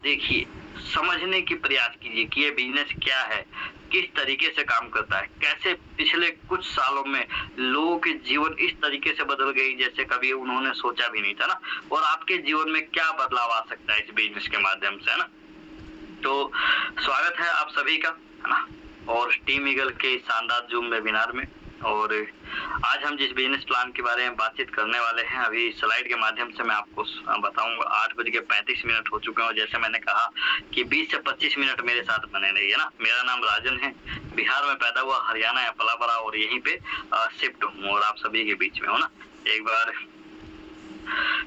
देखिए, समझने की प्रयास कीजिए कि ये बिज़नेस क्या है, किस तरीके से काम करता है, कैसे पिछले कुछ सालों में लोगों के जीवन इस तरीके से बदल गई जैसे कभी उन्होंने सोचा भी नहीं था ना, और आपके जीवन में क्या बदलाव आ सकता है इस बिज़नेस के माध्यम से, है ना? तो स्वागत है आप सभी का, है ना? और टीम ईगल के शानदार ज़ूम वेबिनार में। और आज हम जिस बिज़नेस प्लान के बारे में बातचीत करने वाले हैं, अभी स्लाइड के माध्यम से मैं आपको बताऊंगा। 8:35 हो चुके हैं और जैसे मैंने कहा कि 20 से 25 मिनट मेरे साथ बने रहिए ना। मेरा नाम राजन है, बिहार में पैदा हुआ, हरियाणा या पला बड़ा और यहीं पे शिफ्ट हूँ और आप सभी के बीच में हो ना। एक बार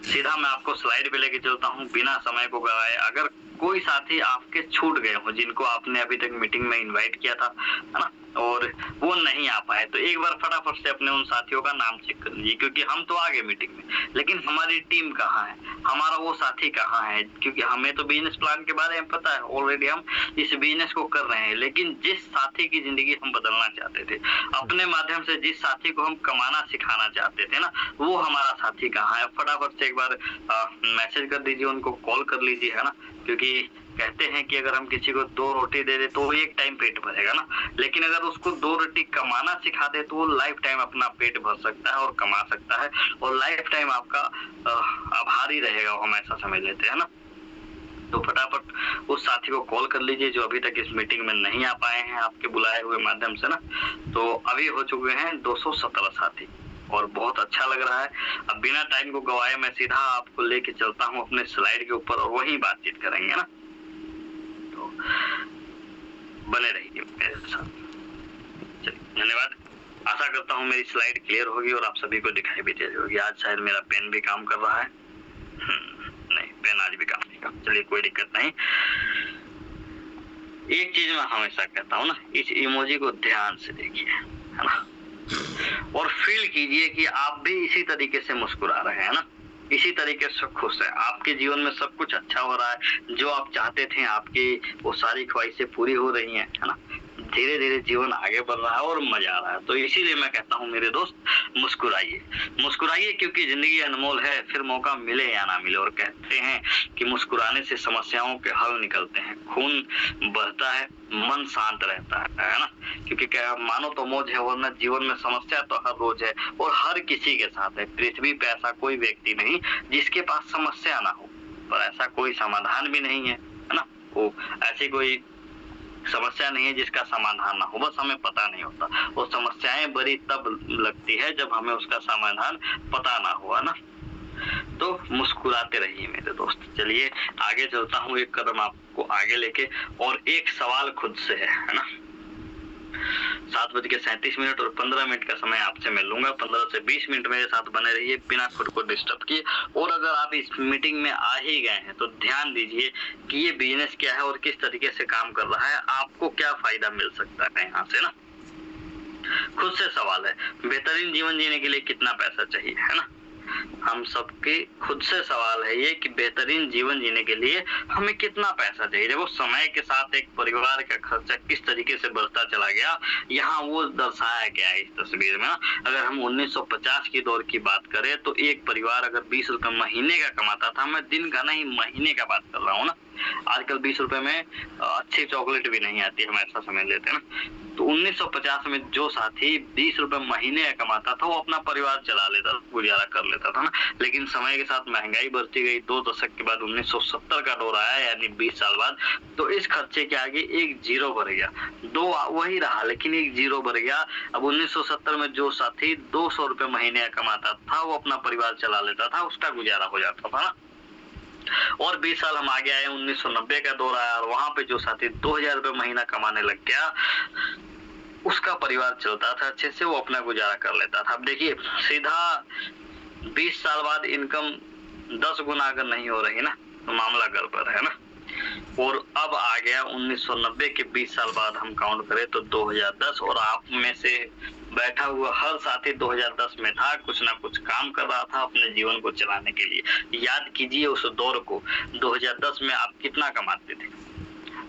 सीधा मैं आपको स्लाइड पे लेके चलता हूँ बिना समय को गवाए। अगर कोई साथी आपके छूट गए हो जिनको आपने अभी तक मीटिंग में इनवाइट किया था, है ना, और वो नहीं आ पाए, तो एक बार फटाफट से अपने उन साथियों का नाम चेक कर लीजिए, क्योंकि हम तो आ गए मीटिंग में, लेकिन हमारी टीम कहाँ है, हमारा वो साथी कहाँ है। क्योंकि हमें तो बिजनेस प्लान के बारे में पता है, ऑलरेडी हम इस बिजनेस को कर रहे हैं, लेकिन जिस साथी की जिंदगी हम बदलना चाहते थे, अपने माध्यम से जिस साथी को हम कमाना सिखाना चाहते थे ना, वो हमारा साथी कहाँ है। फटाफट से एक बार मैसेज कर दीजिए, उनको कॉल कर लीजिए, है ना। क्योंकि कहते हैं कि अगर हम किसी को 2 रोटी दे दे तो वो एक टाइम पेट भरेगा ना, लेकिन अगर उसको 2 रोटी कमाना सिखा दे तो वो लाइफ टाइम अपना पेट भर सकता है और कमा सकता है, और लाइफ टाइम आपका आभारी रहेगा, वो हम ऐसा समझ लेते हैं ना। तो फटाफट उस साथी को कॉल कर लीजिए जो अभी तक इस मीटिंग में नहीं आ पाए हैं आपके बुलाए हुए माध्यम से ना। तो अभी हो चुके हैं 217 साथी और बहुत अच्छा लग रहा है। अब बिना टाइम को गवाए मैं सीधा आपको लेके चलता हूँ अपने स्लाइड के ऊपर और वहीं बातचीत करेंगे ना। तो बने रहिए मेरे साथ। चलिए, धन्यवाद। आशा करता हूँ मेरी स्लाइड क्लियर होगी और आप सभी को दिखाई भी दे रही होगी। आज शायद मेरा पेन भी काम कर रहा है। नहीं, पेन आज भी काम नहीं कर। चलिए, कोई दिक्कत नहीं। एक चीज मैं हमेशा कहता हूँ ना, इस इमोजी को ध्यान से देखिए, है ना, और फील कीजिए कि आप भी इसी तरीके से मुस्कुरा रहे हैं ना, इसी तरीके से खुश है। आपके जीवन में सब कुछ अच्छा हो रहा है, जो आप चाहते थे आपकी वो सारी ख्वाहिशें पूरी हो रही हैं, है ना। धीरे धीरे जीवन आगे बढ़ रहा है और मजा आ रहा है। तो इसीलिए मैं कहता हूँ मेरे दोस्त, मुस्कुराइए, मुस्कुराइए, क्योंकि जिंदगी अनमोल है, फिर मौका मिले या ना मिले। और कहते हैं कि मुस्कुराने से समस्याओं के हल निकलते हैं, खून बढ़ता है, मन शांत रहता है ना। क्योंकि क्या मानो तो मौज है, वरना जीवन में समस्या तो हर रोज है और हर किसी के साथ है। पृथ्वी पे ऐसा कोई व्यक्ति नहीं जिसके पास समस्या ना हो, पर ऐसा कोई समाधान भी नहीं है ना। वो ऐसी कोई समस्या नहीं है जिसका समाधान ना हो, बस हमें पता नहीं होता। वो समस्याएं बड़ी तब लगती है जब हमें उसका समाधान पता ना हुआ ना। तो मुस्कुराते रहिए मेरे दोस्त। चलिए आगे चलता हूँ, एक कदम आपको आगे लेके, और एक सवाल खुद से है ना। 7:37 और 15 मिनट का समय आपसे मैं लूंगा। 15 से 20 मिनट मेरे साथ बने रहिए बिना खुद को डिस्टर्ब किए। और अगर आप इस मीटिंग में आ ही गए हैं तो ध्यान दीजिए कि ये बिजनेस क्या है और किस तरीके से काम कर रहा है, आपको क्या फायदा मिल सकता है यहाँ से ना। खुद से सवाल है, बेहतरीन जीवन जीने के लिए कितना पैसा चाहिए, है ना। हम सबके खुद से सवाल है ये कि बेहतरीन जीवन जीने के लिए हमें कितना पैसा चाहिए। देखो, समय के साथ एक परिवार का खर्चा किस तरीके से बढ़ता चला गया, यहाँ वो दर्शाया गया है इस तस्वीर में। अगर हम 1950 की दौर की बात करें तो एक परिवार अगर 20 रुपए महीने का कमाता था, मैं दिन का नहीं महीने का बात कर रहा हूँ ना। आजकल 20 रुपए में अच्छी चॉकलेट भी नहीं आती, हम ऐसा समझ लेते हैं ना। तो 1950 में जो साथी 20 रुपए महीने का कमाता था वो अपना परिवार चला लेता, गुजारा कर लेता था ना। लेकिन समय के साथ महंगाई बढ़ती गई, 2 दशक के बाद 1970 का दौर आया, यानी 20 साल बाद, तो इस खर्चे के आगे एक जीरो बढ़ गया। 2 वही रहा लेकिन एक जीरो बढ़ गया। अब 1970 में जो साथी 200 रुपए महीने का कमाता था वो अपना परिवार चला लेता था, उसका गुजारा हो जाता था ना। और 20 साल हम आगे आए, 1990 का दौर आया और वहां पे जो साथी 2000 रुपए महीना कमाने लग गया, उसका परिवार चलता था अच्छे से, वो अपना गुजारा कर लेता था। अब देखिए, सीधा 20 साल बाद इनकम 10 गुना अगर नहीं हो रही ना तो मामला गड़बड़ है ना। और अब आ गया 1990 के 20 साल बाद हम काउंट करें तो 2010, और आप में से बैठा हुआ हर साथी 2010 में था, कुछ ना कुछ काम कर रहा था अपने जीवन को चलाने के लिए। याद कीजिए उस दौर को, 2010 में आप कितना कमाते थे,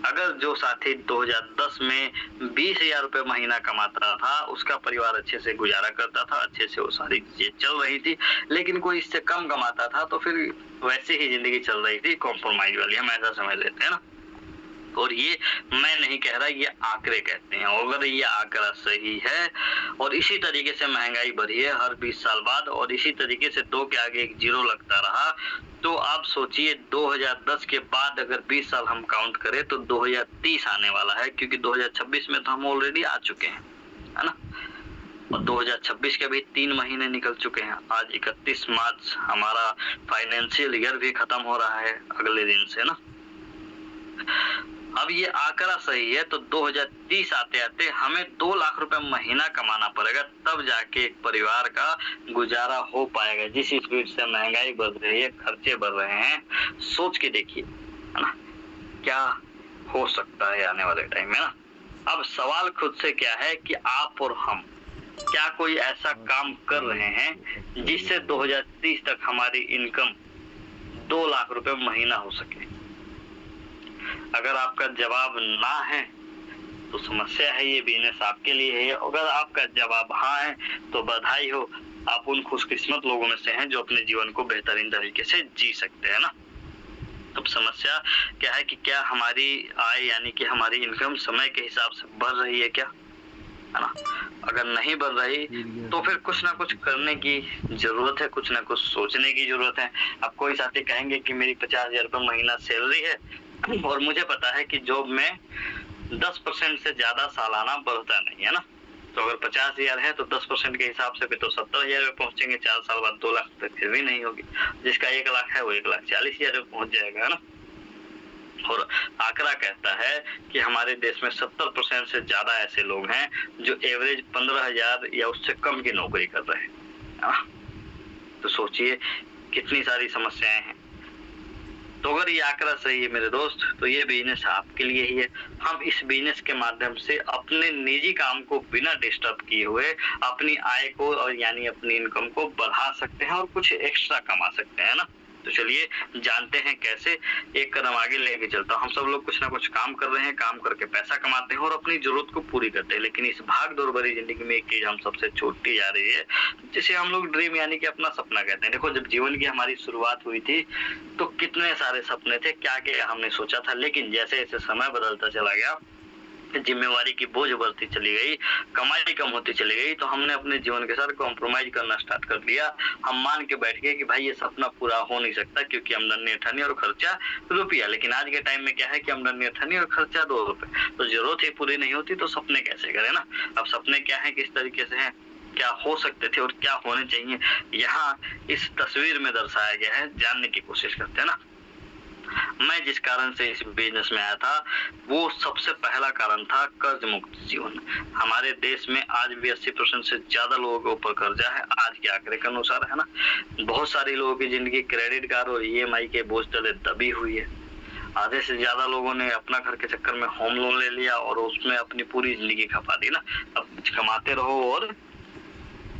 अगर जो साथी 2010 में 20,000 रुपये महीना कमाता था, उसका परिवार अच्छे से गुजारा करता था, अच्छे से वो सारी चीजें चल रही थी, लेकिन कोई इससे कम कमाता था तो फिर वैसे ही जिंदगी चल रही थी, कॉम्प्रोमाइज वाली, हम ऐसा समझ लेते हैं ना। और ये मैं नहीं कह रहा, ये आंकड़े कहते हैं। अगर ये आंकड़ा सही है और इसी तरीके से महंगाई बढ़ी है हर 20 साल बाद, और इसी तरीके से 2 के आगे एक जीरो लगता रहा, तो आप सोचिए 2010 के बाद अगर 20 साल हम काउंट करें तो 2030 आने वाला है, क्योंकि 2026 में तो हम ऑलरेडी आ चुके हैं, है ना। और 2026 के भी 3 महीने निकल चुके हैं। आज 31 मार्च, हमारा फाइनेंशियल ईयर भी खत्म हो रहा है अगले दिन से ना। अब ये आंकड़ा सही है तो 2030 आते आते हमें 2 लाख रुपए महीना कमाना पड़ेगा, तब जाके एक परिवार का गुजारा हो पाएगा। जिस स्पीड से महंगाई बढ़ रही है, खर्चे बढ़ रहे हैं, सोच के देखिए, है ना, क्या हो सकता है आने वाले टाइम में ना। अब सवाल खुद से क्या है कि आप और हम क्या कोई ऐसा काम कर रहे हैं जिससे 2030 तक हमारी इनकम 2 लाख रुपए महीना हो सके। अगर आपका जवाब ना है तो समस्या है, ये बिजनेस आपके लिए है। अगर आपका जवाब हाँ है तो बधाई हो, आप उन खुशकिस्मत लोगों में से हैं जो अपने जीवन को बेहतरीन तरीके से जी सकते हैं ना। अब समस्या क्या है कि क्या हमारी आय यानी कि हमारी इनकम समय के हिसाब से बढ़ रही है क्या, है ना। अगर नहीं बढ़ रही तो फिर कुछ ना कुछ करने की जरूरत है, कुछ ना कुछ सोचने की जरूरत है। अब कोई साथी कहेंगे कि मेरी 50,000 रुपये महीना सैलरी है और मुझे पता है कि जॉब में 10% से ज्यादा सालाना बढ़ता नहीं है ना। तो अगर 50,000 है तो 10% के हिसाब से भी तो 70,000 में पहुंचेंगे, 4 साल बाद 2 लाख तक फिर भी नहीं होगी। जिसका 1 लाख है वो 1,40,000 में पहुंच जाएगा, है ना। और आंकड़ा कहता है कि हमारे देश में 70% से ज्यादा ऐसे लोग हैं जो एवरेज 15,000 या उससे कम की नौकरी कर रहे हैं। तो सोचिए कितनी सारी समस्याएं हैं। तो अगर ये आंकड़ा सही है मेरे दोस्त, तो ये बिजनेस आपके लिए ही है। हम इस बिजनेस के माध्यम से अपने निजी काम को बिना डिस्टर्ब किए हुए अपनी आय को और यानी अपनी इनकम को बढ़ा सकते हैं और कुछ एक्स्ट्रा कमा सकते हैं ना। तो चलिए जानते हैं कैसे। एक कदम आगे लेके चलता हूँ। हम सब लोग कुछ ना कुछ काम कर रहे हैं, काम करके पैसा कमाते हैं और अपनी जरूरत को पूरी करते हैं, लेकिन इस भाग दौड़ भरी जिंदगी में एक चीज हम सबसे छूटती जा रही है, जिसे हम लोग ड्रीम यानी कि अपना सपना कहते हैं। देखो, जब जीवन की हमारी शुरुआत हुई थी तो कितने सारे सपने थे, क्या क्या हमने सोचा था, लेकिन जैसे जैसे समय बदलता चला गया, जिम्मेवारी की बोझ बढ़ती चली गई, कमाई कम होती चली गई, तो हमने अपने जीवन के साथ कॉम्प्रोमाइज करना स्टार्ट कर दिया। हम मान के बैठ गए कि भाई ये सपना पूरा हो नहीं सकता क्योंकि आमदनी अठन्नी और खर्चा रुपया। लेकिन आज के टाइम में क्या है कि आमदनी अठन्नी और खर्चा 2 रुपए, तो जरूरत ही पूरी नहीं होती तो सपने कैसे करें ना। अब सपने क्या है, किस तरीके से हैं, क्या हो सकते थे और क्या होने चाहिए, यहाँ इस तस्वीर में दर्शाया गया है, जानने की कोशिश करते हैं ना। मैं जिस कारण से इस बिजनेस में आया था वो सबसे पहला कारण था कर्ज मुक्त जीवन। हमारे देश में आज भी 80% से ज्यादा लोगों के ऊपर कर्जा है, आज के आंकड़े के अनुसार, है ना। बहुत सारे लोगों की जिंदगी क्रेडिट कार्ड और ईएमआई के बोझ तले दबी हुई है। आधे से ज्यादा लोगों ने अपना घर के चक्कर में होम लोन ले लिया और उसमें अपनी पूरी जिंदगी खपा दी ना। अब कमाते रहो और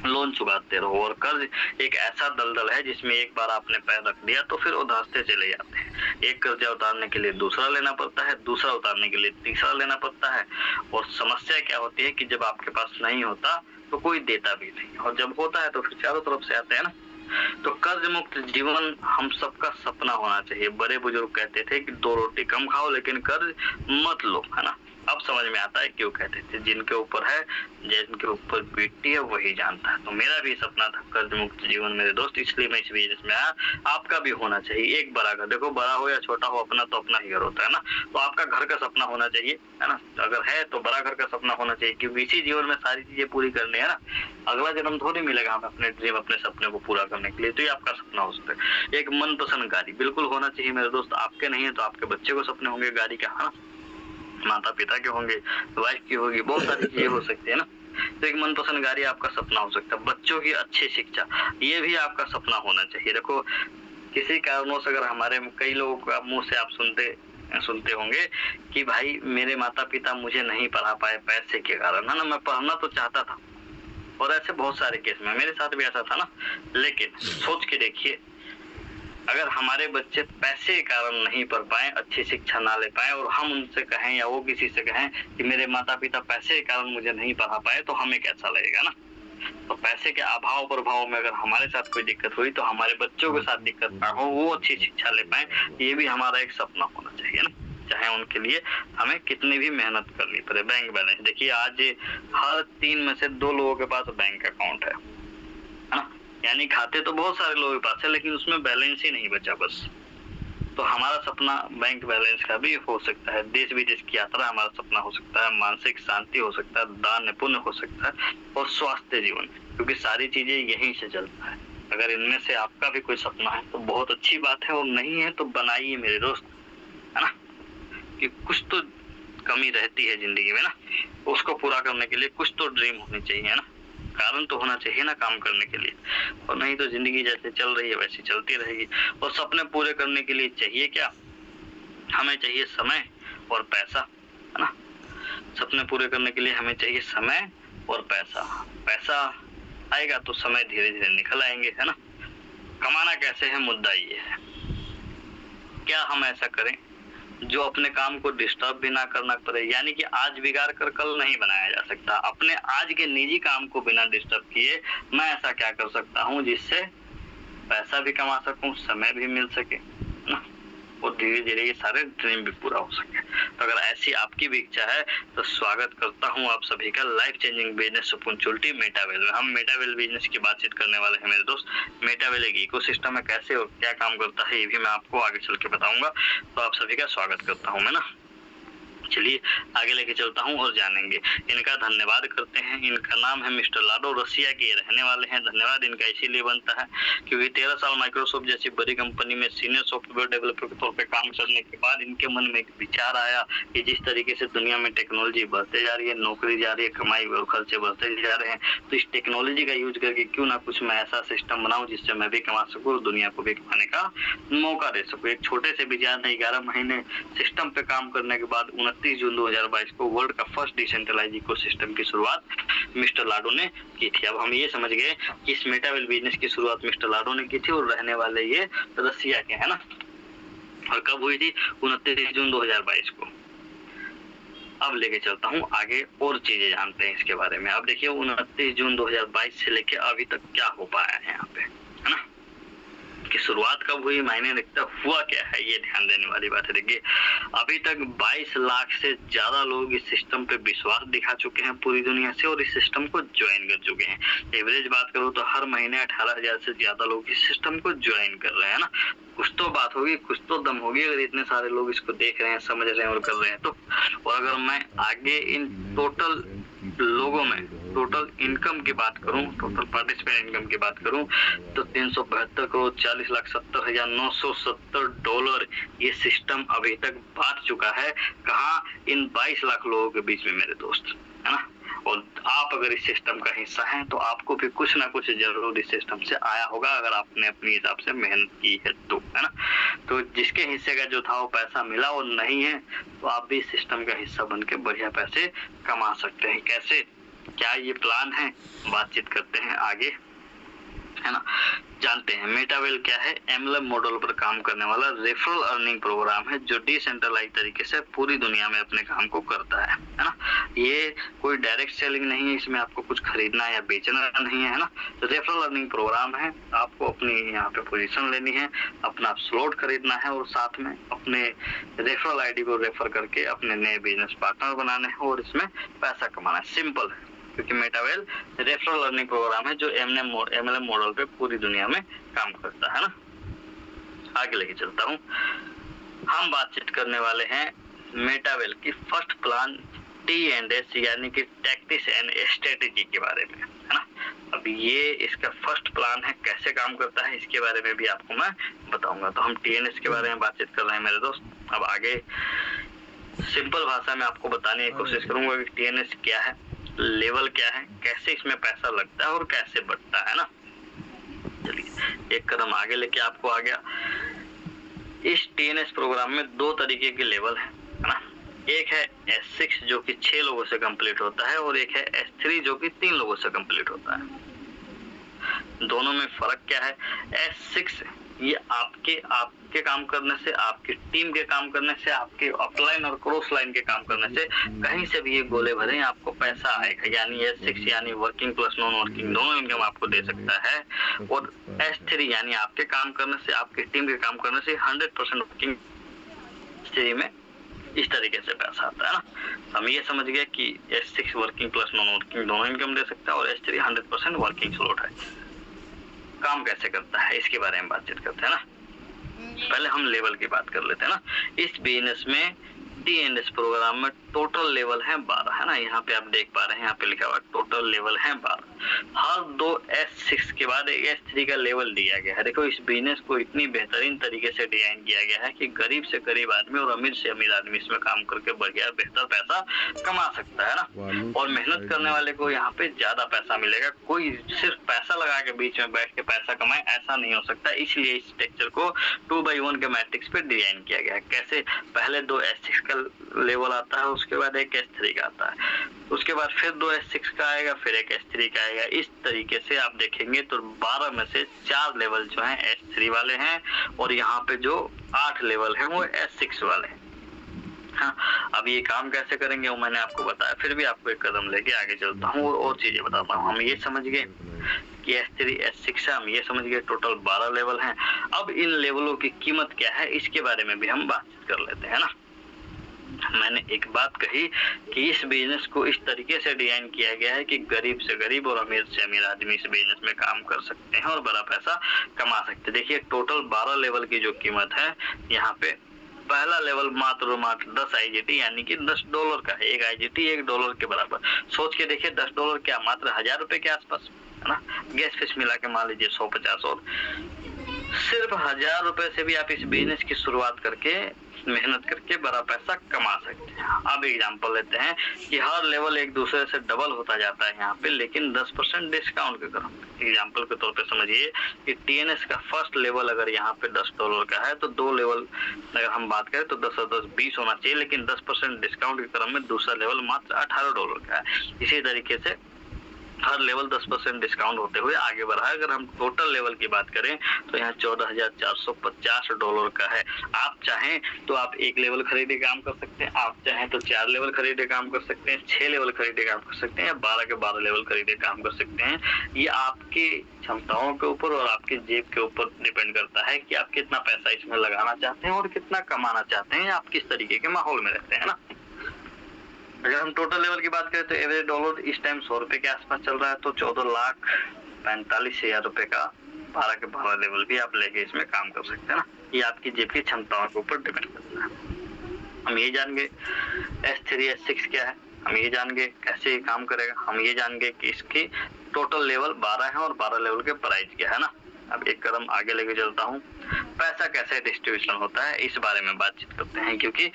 लोन चुकाते रहो, और कर्ज एक ऐसा दलदल है जिसमें एक बार आपने पैर रख दिया तो फिर वो धंसते चले जाते हैं। एक कर्जा उतारने के लिए दूसरा लेना पड़ता है, दूसरा उतारने के लिए तीसरा लेना पड़ता है। और समस्या क्या होती है कि जब आपके पास नहीं होता तो कोई देता भी नहीं, और जब होता है तो फिर चारों तरफ से आते हैं ना। तो कर्ज मुक्त जीवन हम सबका सपना होना चाहिए। बड़े बुजुर्ग कहते थे कि 2 रोटी कम खाओ लेकिन कर्ज मत लो, है ना। अब समझ में आता है क्यों कहते थे, जिनके ऊपर है, जिनके ऊपर बीतती है वही जानता है। तो मेरा भी सपना था कर्ज मुक्त जीवन मेरे दोस्त, इसलिए मैं इस बिजनेस में आया। आपका भी होना चाहिए एक बड़ा घर, देखो बड़ा हो या छोटा हो अपना तो अपना ही घर होता है ना। तो आपका घर का सपना होना चाहिए, है ना। अगर है तो बड़ा घर का सपना होना चाहिए, क्योंकि इसी जीवन में सारी चीजें पूरी करनी है ना। अगला जन्म थोड़ी मिलेगा हमें अपने ड्रीम, अपने सपने को पूरा करने के लिए। तो ये आपका सपना हो सकता है। एक मनपसंद गाड़ी बिल्कुल होना चाहिए मेरे दोस्त। आपके नहीं है तो आपके बच्चे को सपने होंगे गाड़ी का, है ना। माता पिता के होंगे, वाइफ की होगी, बहुत सारी चीजें हो सकती है ना। तो एक मनपसंद गाड़ी आपका सपना हो सकता है। बच्चों की अच्छी शिक्षा, ये भी आपका सपना होना चाहिए। देखो, किसी कारणों से अगर हमारे कई लोगों का मुंह से आप सुनते होंगे कि भाई मेरे माता पिता मुझे नहीं पढ़ा पाए पैसे के कारण, है ना। मैं पढ़ना तो चाहता था, और ऐसे बहुत सारे केस में मेरे साथ भी ऐसा था ना। लेकिन सोच के देखिए, अगर हमारे बच्चे पैसे के कारण नहीं पढ़ पाए, अच्छी शिक्षा ना ले पाए और हम उनसे कहें या वो किसी से कहें कि मेरे माता पिता पैसे के कारण मुझे नहीं पढ़ा पाए, तो हमें कैसा लगेगा ना। तो पैसे के अभाव प्रभाव में अगर हमारे साथ कोई दिक्कत हुई तो हमारे बच्चों के साथ दिक्कत ना हो, वो अच्छी शिक्षा ले पाए, ये भी हमारा एक सपना होना चाहिए ना। चाहे उनके लिए हमें कितनी भी मेहनत करनी पड़े। बैंक बैलेंस देखिए, आज हर 3 में से 2 लोगों के पास बैंक अकाउंट है ना। यानी खाते तो बहुत सारे लोगों के पास है, लेकिन उसमें बैलेंस ही नहीं बचा बस। तो हमारा सपना बैंक बैलेंस का भी हो सकता है, देश विदेश की यात्रा हमारा सपना हो सकता है, मानसिक शांति हो सकता है, दान पुण्य हो सकता है और स्वास्थ्य जीवन, क्योंकि सारी चीजें यहीं से चलता है। अगर इनमें से आपका भी कोई सपना है तो बहुत अच्छी बात है, और नहीं है तो बनाइए मेरे दोस्त, है ना। कि कुछ तो कमी रहती है जिंदगी में ना, उसको पूरा करने के लिए कुछ तो ड्रीम होनी चाहिए, है ना। कारण तो होना चाहिए ना काम करने के लिए, और नहीं तो जिंदगी जैसे चल रही है वैसी चलती रहेगी। और सपने पूरे करने के लिए चाहिए क्या? हमें चाहिए समय और पैसा, है ना। सपने पूरे करने के लिए हमें चाहिए समय और पैसा। पैसा आएगा तो समय धीरे धीरे निकल आएंगे, है ना। कमाना कैसे है, मुद्दा ये है। क्या हम ऐसा करें जो अपने काम को डिस्टर्ब भी ना करना पड़े, यानी कि आज बिगाड़ कर कल नहीं बनाया जा सकता। अपने आज के निजी काम को बिना डिस्टर्ब किए मैं ऐसा क्या कर सकता हूँ जिससे पैसा भी कमा सकूं, समय भी मिल सके ना, और धीरे धीरे ये सारे ड्रीम भी पूरा हो सके। तो अगर ऐसी आपकी भी इच्छा है तो स्वागत करता हूँ आप सभी का लाइफ चेंजिंग बिजनेस अपॉर्चुनिटी मेटावेल में। हम मेटावेल बिजनेस की बातचीत करने वाले हैं मेरे दोस्त। मेटावेल एक इकोसिस्टम है, कैसे और क्या काम करता है ये भी मैं आपको आगे चल के बताऊंगा। तो आप सभी का स्वागत करता हूँ मैं ना। चलिए आगे लेके चलता हूँ और जानेंगे। इनका धन्यवाद करते हैं। इनका नाम है मिस्टर लाडो, रसिया के रहने वाले हैं। धन्यवाद इनका इसीलिए बनता है क्योंकि 13 साल माइक्रोसॉफ्ट जैसी बड़ी कंपनी में सीनियर सॉफ्टवेयर डेवलपर के तौर पे काम करने के बाद इनके मन में एक विचार आया कि जिस तरीके से दुनिया में टेक्नोलॉजी बढ़ते जा रही है, नौकरी जा रही है, कमाई और खर्चे बढ़ते जा रहे हैं, तो इस टेक्नोलॉजी का यूज करके क्यों ना कुछ मैं ऐसा सिस्टम बनाऊं जिससे मैं भी कमा सकूं और दुनिया को भी कमाने का मौका दे सकूं। एक छोटे से विचार ने 11 महीने सिस्टम पे काम करने के बाद 29 जून 2022 को वर्ल्ड का फर्स्ट डिसेंट्रलाइज इकोसिस्टम की शुरुआत मिस्टर लाडो ने की थी। अब हम ये समझ गए कि इस मेटावेल बिजनेस की शुरुआत मिस्टर लाडो ने की थी और रहने वाले ये रसिया के, है ना। और कब हुई थी? 29 जून 2022 को। अब लेके चलता हूँ आगे और चीजें जानते हैं इसके बारे में। अब देखिए 29 जून 2022 से लेके अभी तक क्या हो पाया है यहाँ पे, है ना, कि शुरुआत कब हुई, मायने रखता हुआ क्या है, ये ध्यान देने वाली बात है। देखिए अभी तक 22 लाख से ज्यादा लोग इस सिस्टम पे विश्वास दिखा चुके हैं पूरी दुनिया से और इस सिस्टम को ज्वाइन कर चुके हैं। एवरेज बात करूँ तो हर महीने 18,000 से ज्यादा लोग इस सिस्टम को ज्वाइन कर रहे हैं ना। कुछ तो बात होगी, कुछ तो दम होगी अगर इतने सारे लोग इसको देख रहे हैं, समझ रहे हैं और कर रहे हैं तो। और अगर मैं आगे इन टोटल लोगों में टोटल इनकम की बात करूं, टोटल पार्टिसिपेंट इनकम की बात करूं तो 372 करोड़ 40,70,970 डॉलर ये सिस्टम अभी तक बांट चुका है। कहाँ? इन 22 लाख लोगों के बीच में मेरे दोस्त, है ना। और आप अगर इस सिस्टम का हिस्सा हैं तो आपको भी कुछ ना कुछ जरूर इस सिस्टम से आया होगा अगर आपने अपने हिसाब से मेहनत की है तो, है ना। तो जिसके हिस्से का जो था वो पैसा मिला और नहीं है तो आप भी इस सिस्टम का हिस्सा बन के बढ़िया पैसे कमा सकते हैं। कैसे, क्या ये प्लान है, बातचीत करते हैं आगे, है ना, जानते हैं। मेटावेल क्या है? एमएलएम मॉडल पर काम करने वाला रेफरल अर्निंग प्रोग्राम है जो डिसेंट्रलाइज तरीके से पूरी दुनिया में अपने काम को करता है ना। ये कोई डायरेक्ट सेलिंग नहीं है, इसमें आपको कुछ खरीदना या बेचना नहीं है ना। रेफरल अर्निंग प्रोग्राम है, आपको अपनी यहाँ पे पोजीशन लेनी है, अपना स्लॉट खरीदना है और साथ में अपने रेफरल आईडी को रेफर करके अपने नए बिजनेस पार्टनर बनाने हैं और इसमें पैसा कमाना है। सिंपल है क्योंकि मेटावेल रेफरल अर्निंग प्रोग्राम है जो एमएलएम मॉडल पे पूरी दुनिया में काम करता है ना। आगे लेके चलता हूँ। हम बातचीत करने वाले हैं मेटावेल की फर्स्ट प्लान T&S यानी कि टैक्टिक्स एंड स्ट्रेटेजी के बारे में, है ना। अब ये इसका फर्स्ट प्लान है, कैसे काम करता है इसके बारे में भी आपको मैं बताऊंगा। तो हम T&S के बारे में बातचीत कर रहे हैं मेरे दोस्त। अब आगे सिंपल भाषा में आपको बताने की कोशिश करूंगा कि T&S क्या है, लेवल क्या है, कैसे इसमें पैसा लगता है और कैसे बढ़ता है ना। चलिए एक कदम आगे लेके आपको आ गया। इस T&S प्रोग्राम में 2 तरीके के लेवल है ना। एक है S6 जो कि 6 लोगों से कंप्लीट होता है और एक है S3 जो कि 3 लोगों से कंप्लीट होता है। दोनों में फर्क क्या है? S6 ये आपके काम करने से, आपकी टीम के काम करने से, आपके अपलाइन और क्रॉस लाइन के काम करने से कहीं से भी ये गोले भरे आपको पैसा आएगा। यानी S6 यानी वर्किंग प्लस नॉन वर्किंग दोनों इनकम आपको दे सकता है। और S3 यानी आपके काम करने से, आपकी टीम के काम करने से 100% वर्किंग S3 में इस तरीके से पैसा आता है ना। हम ये समझ गए कि S6 working plus non working दोनों इनकम दे सकता है और S3 100% वर्किंग स्लॉट है। काम कैसे करता है इसके बारे में बातचीत करते हैं ना। पहले हम लेवल की बात कर लेते हैं ना। इस बिजनेस में TNS प्रोग्राम में टोटल लेवल है 12 है ना। यहाँ पे आप देख पा रहे हैं, यहाँ पे लिखा हुआ टोटल लेवल है 12। हर दो S6 के बाद एक S3 का लेवल दिया गया है। देखो इस बिजनेस को इतनी बेहतरीन तरीके से डिजाइन किया गया है कि गरीब से गरीब आदमी और अमीर से अमीर आदमी इसमें काम करके बढ़िया बेहतर पैसा कमा सकता है ना। और मेहनत करने वाले को यहाँ पे ज्यादा पैसा मिलेगा। कोई सिर्फ पैसा लगा के बीच में बैठ के पैसा कमाए ऐसा नहीं हो सकता। इसलिए इस स्ट्रक्चर को 2/1 के मैट्रिक्स पे डिजाइन किया गया है। कैसे, पहले दो S6 का लेवल आता है, उसके बाद एक S3 का आता है, उसके बाद फिर दो S6 का आएगा, फिर एक S3 का आएगा। इस तरीके से आप देखेंगे तो 12 में से 4 लेवल जो हैं S3 वाले हैं और यहाँ पे जो 8 लेवल हैं वो S6 वाले हैं। हाँ, अब ये काम कैसे करेंगे वो मैंने आपको बताया, फिर भी आपको एक कदम लेके आगे चलता हूँ और चीजें बताता हूँ। हम ये समझ गए कि S3 S6 है, हम ये समझ गए टोटल 12 लेवल हैं। अब इन लेवलों की कीमत क्या है इसके बारे में भी हम बातचीत कर लेते हैं ना। मैंने एक बात कही कि इस बिजनेस को इस तरीके से डिजाइन किया गया है कि गरीब से गरीब और अमीर से अमीर आदमी इस बिजनेस में काम कर सकते हैं और बड़ा पैसा कमा सकते हैं। देखिए टोटल 12 लेवल की जो कीमत है, यहाँ पे पहला लेवल मात्र 10 IGT यानी कि $10 का है। एक IGT $1 के बराबर। सोच के देखिए $10 क्या, मात्र 1000 रुपए के आसपास है ना। गैस फीस मिला के मान लीजिए 150 और सिर्फ 1000 रुपए से भी आप इस बिजनेस की शुरुआत करके मेहनत करके बड़ा पैसा कमा सकते हैं। अब एग्जांपल लेते हैं कि हर लेवल एक दूसरे से डबल होता जाता है यहाँ पे, लेकिन 10% डिस्काउंट के क्रम। एग्जांपल के तौर पे समझिए कि TNS का फर्स्ट लेवल अगर यहाँ पे $10 का है तो 2 लेवल अगर हम बात करें तो 10 और 10 20 होना चाहिए, लेकिन 10% डिस्काउंट के क्रम में दूसरा लेवल मात्र $18 का है। इसी तरीके से हर लेवल 10% डिस्काउंट होते हुए आगे बढ़ा है। अगर हम टोटल लेवल की बात करें तो यहाँ $14,450 का है। आप चाहें तो आप 1 लेवल खरीदे काम कर सकते हैं, आप चाहें तो 4 लेवल खरीदे काम कर सकते हैं, 6 लेवल खरीदे काम कर सकते हैं या 12 के 12 लेवल खरीदे काम कर सकते हैं। ये आपकी क्षमताओं के ऊपर और आपके जेब के ऊपर डिपेंड करता है कि आप कितना पैसा इसमें लगाना चाहते हैं और कितना कमाना चाहते हैं, आप किस तरीके के माहौल में रहते हैं ना। अगर हम टोटल लेवल की बात करें तो एवरेज डॉलर इस टाइम 100 रुपए के आसपास चल रहा है, तो 14,45,000 रुपए का 12 के 12 लेवल भी आप लेके इसमें काम कर सकते हैं ना। ये आपकी जेब की क्षमताओं के ऊपर डिपेंड करता है। हम ये जान गए S3 S6 क्या है, हम ये जान गए कैसे ये काम करेगा, हम ये जान गए कि इसकी टोटल लेवल 12 है और 12 लेवल के प्राइस क्या है ना। अब एक कदम आगे लेके चलता हूँ, पैसा कैसे डिस्ट्रीब्यूशन होता है इस बारे में बातचीत करते हैं, क्योंकि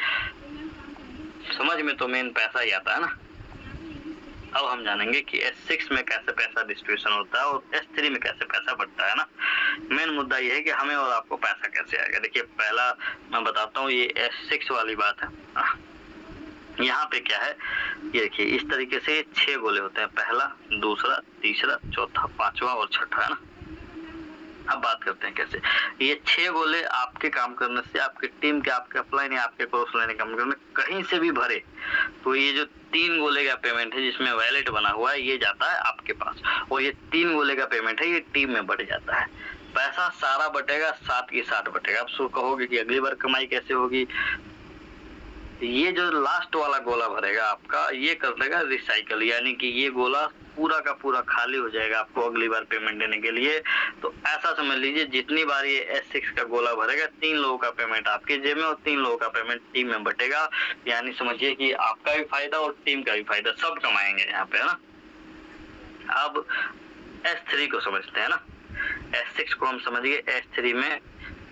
समझ में तो मेन पैसा ही आता है ना। अब हम जानेंगे कि S6 में कैसे पैसा डिस्ट्रीब्यूशन होता है और S3 में कैसे पैसा बढ़ता है ना। मेन मुद्दा ये है कि हमें और आपको पैसा कैसे आएगा। देखिए पहला मैं बताता हूँ, ये S6 वाली बात है। यहाँ पे क्या है, ये देखिए इस तरीके से 6 गोले होते हैं, पहला, दूसरा, तीसरा, चौथा, 5वां और 6ठा है ना। अब बात करते हैं कैसे। ये 6 गोले आपके काम करने से, आपकी टीम के, आपके अपलाइन या आपके क्रॉस लाइन काम करने कहीं से भी भरे तो ये जो 3 गोले का पेमेंट है जिसमें वैलेट बना हुआ है ये जाता है आपके पास, और ये 3 गोले का पेमेंट है ये टीम में बढ़ जाता है। पैसा सारा बटेगा, 7 की 7 बटेगा। आप सो कहोगे कि अगली बार कमाई कैसे होगी। ये जो लास्ट वाला गोला भरेगा आपका, ये कर देगा रिसाइकल, यानी कि ये गोला पूरा का पूरा खाली हो जाएगा आपको अगली बार पेमेंट देने के लिए। तो ऐसा समझ लीजिए जितनी बार ये S6 का गोला भरेगा 3 लोगों का पेमेंट आपके जेब में और 3 लोगों का पेमेंट टीम में बटेगा। यानी समझिए कि आपका भी फायदा और टीम का भी फायदा, सब कमाएंगे यहाँ पे है ना। अब S3 को समझते हैं ना। S6 को हम समझ गए। S3 में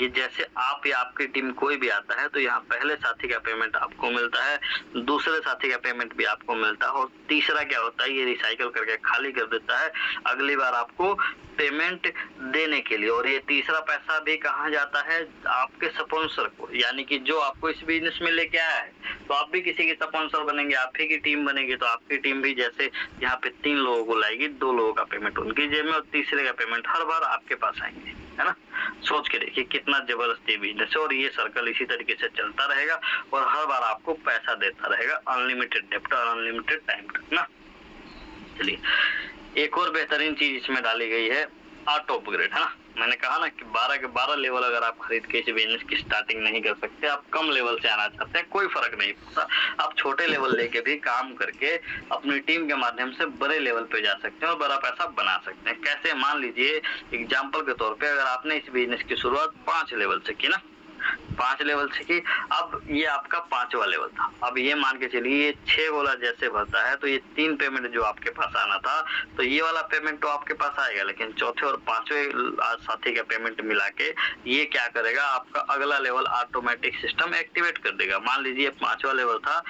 ये जैसे आप या आपकी टीम कोई भी आता है तो यहाँ पहले साथी का पेमेंट आपको मिलता है, दूसरे साथी का पेमेंट भी आपको मिलता है और तीसरा क्या होता है, ये रिसाइकल करके खाली कर देता है अगली बार आपको पेमेंट देने के लिए। और ये तीसरा पैसा भी कहाँ जाता है, आपके स्पॉन्सर को, यानी कि जो आपको इस बिजनेस में लेके आया है तो आप भी किसी के स्पॉन्सर बनेंगे, आप ही की टीम बनेगी, तो आपकी टीम भी जैसे यहाँ पे 3 लोगों को लाएगी, 2 लोगों का पेमेंट उनकी जेब में और तीसरे का पेमेंट हर बार आपके पास आएंगे। है ना। सोच के देखिए कितना जबरदस्त ये बिजनेस है और ये सर्कल इसी तरीके से चलता रहेगा और हर बार आपको पैसा देता रहेगा, अनलिमिटेड डेप्ट और अनलिमिटेड टाइम तक ना। चलिए, एक और बेहतरीन चीज इसमें डाली गई है, ऑटो अपग्रेड, है ना। मैंने कहा ना कि 12 के 12 लेवल अगर आप खरीद के इस बिजनेस की स्टार्टिंग नहीं कर सकते, आप कम लेवल से आना चाहते हैं, कोई फर्क नहीं पड़ता, आप छोटे लेवल लेके भी काम करके अपनी टीम के माध्यम से बड़े लेवल पे जा सकते हैं और बड़ा पैसा बना सकते हैं। कैसे, मान लीजिए एग्जाम्पल के तौर पे अगर आपने इस बिजनेस की शुरुआत 5 लेवल से की ना, 5 लेवल से की, अब ये आपका 5वां लेवल था। अब ये मान के चलिए ये 6 वाला जैसे भरता है तो ये 3 पेमेंट जो आपके पास आना था, तो ये वाला पेमेंट तो आपके पास आएगा, लेकिन चौथे और 5वें साथी का पेमेंट मिला के ये क्या करेगा, आपका अगला लेवल ऑटोमेटिक सिस्टम एक्टिवेट कर देगा। मान लीजिए 5वां लेवल था,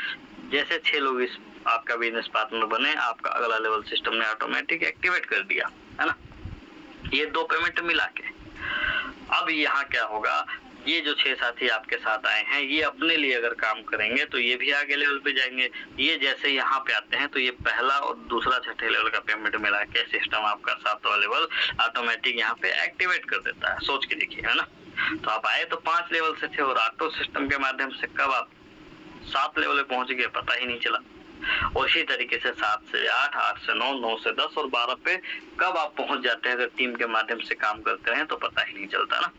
जैसे 6 लोग इस आपका बिजनेस पार्टनर बने, आपका अगला लेवल सिस्टम ने ऑटोमेटिक एक्टिवेट कर दिया, है ना, ये 2 पेमेंट मिला के। अब यहाँ क्या होगा, ये जो 6 साथी आपके साथ आए हैं, ये अपने लिए अगर काम करेंगे तो ये भी आगे लेवल पे जाएंगे। ये जैसे यहाँ पे आते हैं तो ये पहला और दूसरा 6ठे लेवल का पेमेंट मिला के सिस्टम आपका 7वां लेवल ऑटोमेटिक यहाँ पे एक्टिवेट कर देता है। सोच के देखिए, है ना। तो आप आए तो 5 लेवल से थे और ऑटो सिस्टम के माध्यम से कब आप 7 लेवल पे पहुंच गए पता ही नहीं चला। और इसी तरीके से 7 से 8, 8 से 9, 9 से 10 और 12 पे कब आप पहुंच जाते हैं, अगर टीम के माध्यम से काम करते हैं तो पता ही नहीं चलता ना।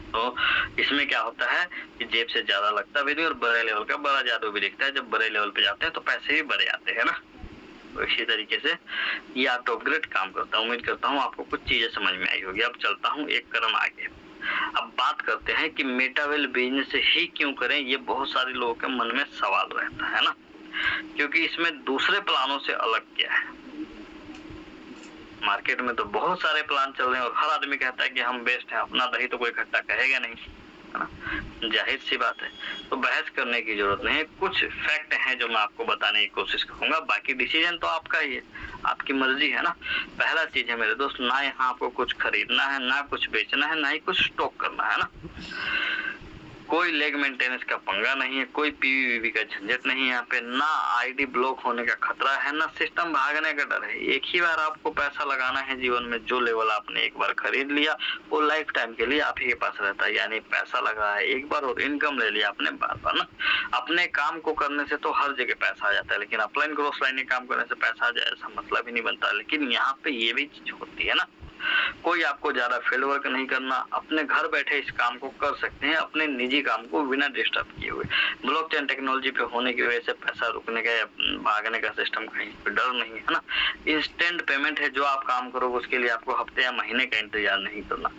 तो इसमें क्या होता है कि जेब से ज्यादा लगता भी नहीं और बड़े लेवल का बड़ा जादू भी दिखता है। जब बड़े लेवल पे जाते हैं तो पैसे भी बड़े आते हैं ना। तो इसी तरीके से ये ऑटो अपग्रेड काम करता है। उम्मीद करता हूँ आपको कुछ चीजें समझ में आई होगी। अब चलता हूँ एक कदम आगे। अब बात करते हैं कि मेटावेल बिजनेस ही क्यों करें, ये बहुत सारे लोगों के मन में सवाल रहता है ना, क्योंकि इसमें दूसरे प्लानों से अलग क्या है। मार्केट में तो बहुत सारे प्लान चल रहे हैं और हर आदमी कहता है कि हम बेस्ट हैं, अपना दही तो कोई खट्टा कहेगा नहीं, है ना, जाहिर सी बात है। तो बहस करने की जरूरत नहीं है, कुछ फैक्ट हैं जो मैं आपको बताने की कोशिश करूंगा, बाकी डिसीजन तो आपका ही है, आपकी मर्जी है ना। पहला चीज है मेरे दोस्त, ना यहाँ आपको कुछ खरीदना है, ना कुछ बेचना है, ना ही कुछ स्टॉक करना है ना। कोई लेग मेंटेनेंस का पंगा नहीं है, कोई पीवीवी का झंझट नहीं है यहाँ पे, ना आईडी ब्लॉक होने का खतरा है, ना सिस्टम भागने का डर है। एक ही बार आपको पैसा लगाना है जीवन में, जो लेवल आपने एक बार खरीद लिया वो लाइफ टाइम के लिए आप ही के पास रहता है। यानी पैसा लगा है एक बार और इनकम ले लिया आपने बार बार ना। अपने काम को करने से तो हर जगह पैसा आ जाता है, लेकिन अपलाइन क्रॉस लाइन काम करने से पैसा आ जाए ऐसा मतलब ही नहीं बनता। लेकिन यहाँ पे ये भी चीज होती है ना, कोई आपको ज्यादा फील्ड वर्क नहीं करना, अपने घर बैठे इस काम को कर सकते हैं, अपने निजी काम को बिना डिस्टर्ब किए हुए। ब्लॉकचेन टेक्नोलॉजी पे होने की वजह से पैसा रुकने का या भागने का सिस्टम कहीं पे डर नहीं है ना। इंस्टेंट पेमेंट है, जो आप काम करोगे उसके लिए आपको हफ्ते या महीने का इंतजार नहीं करना।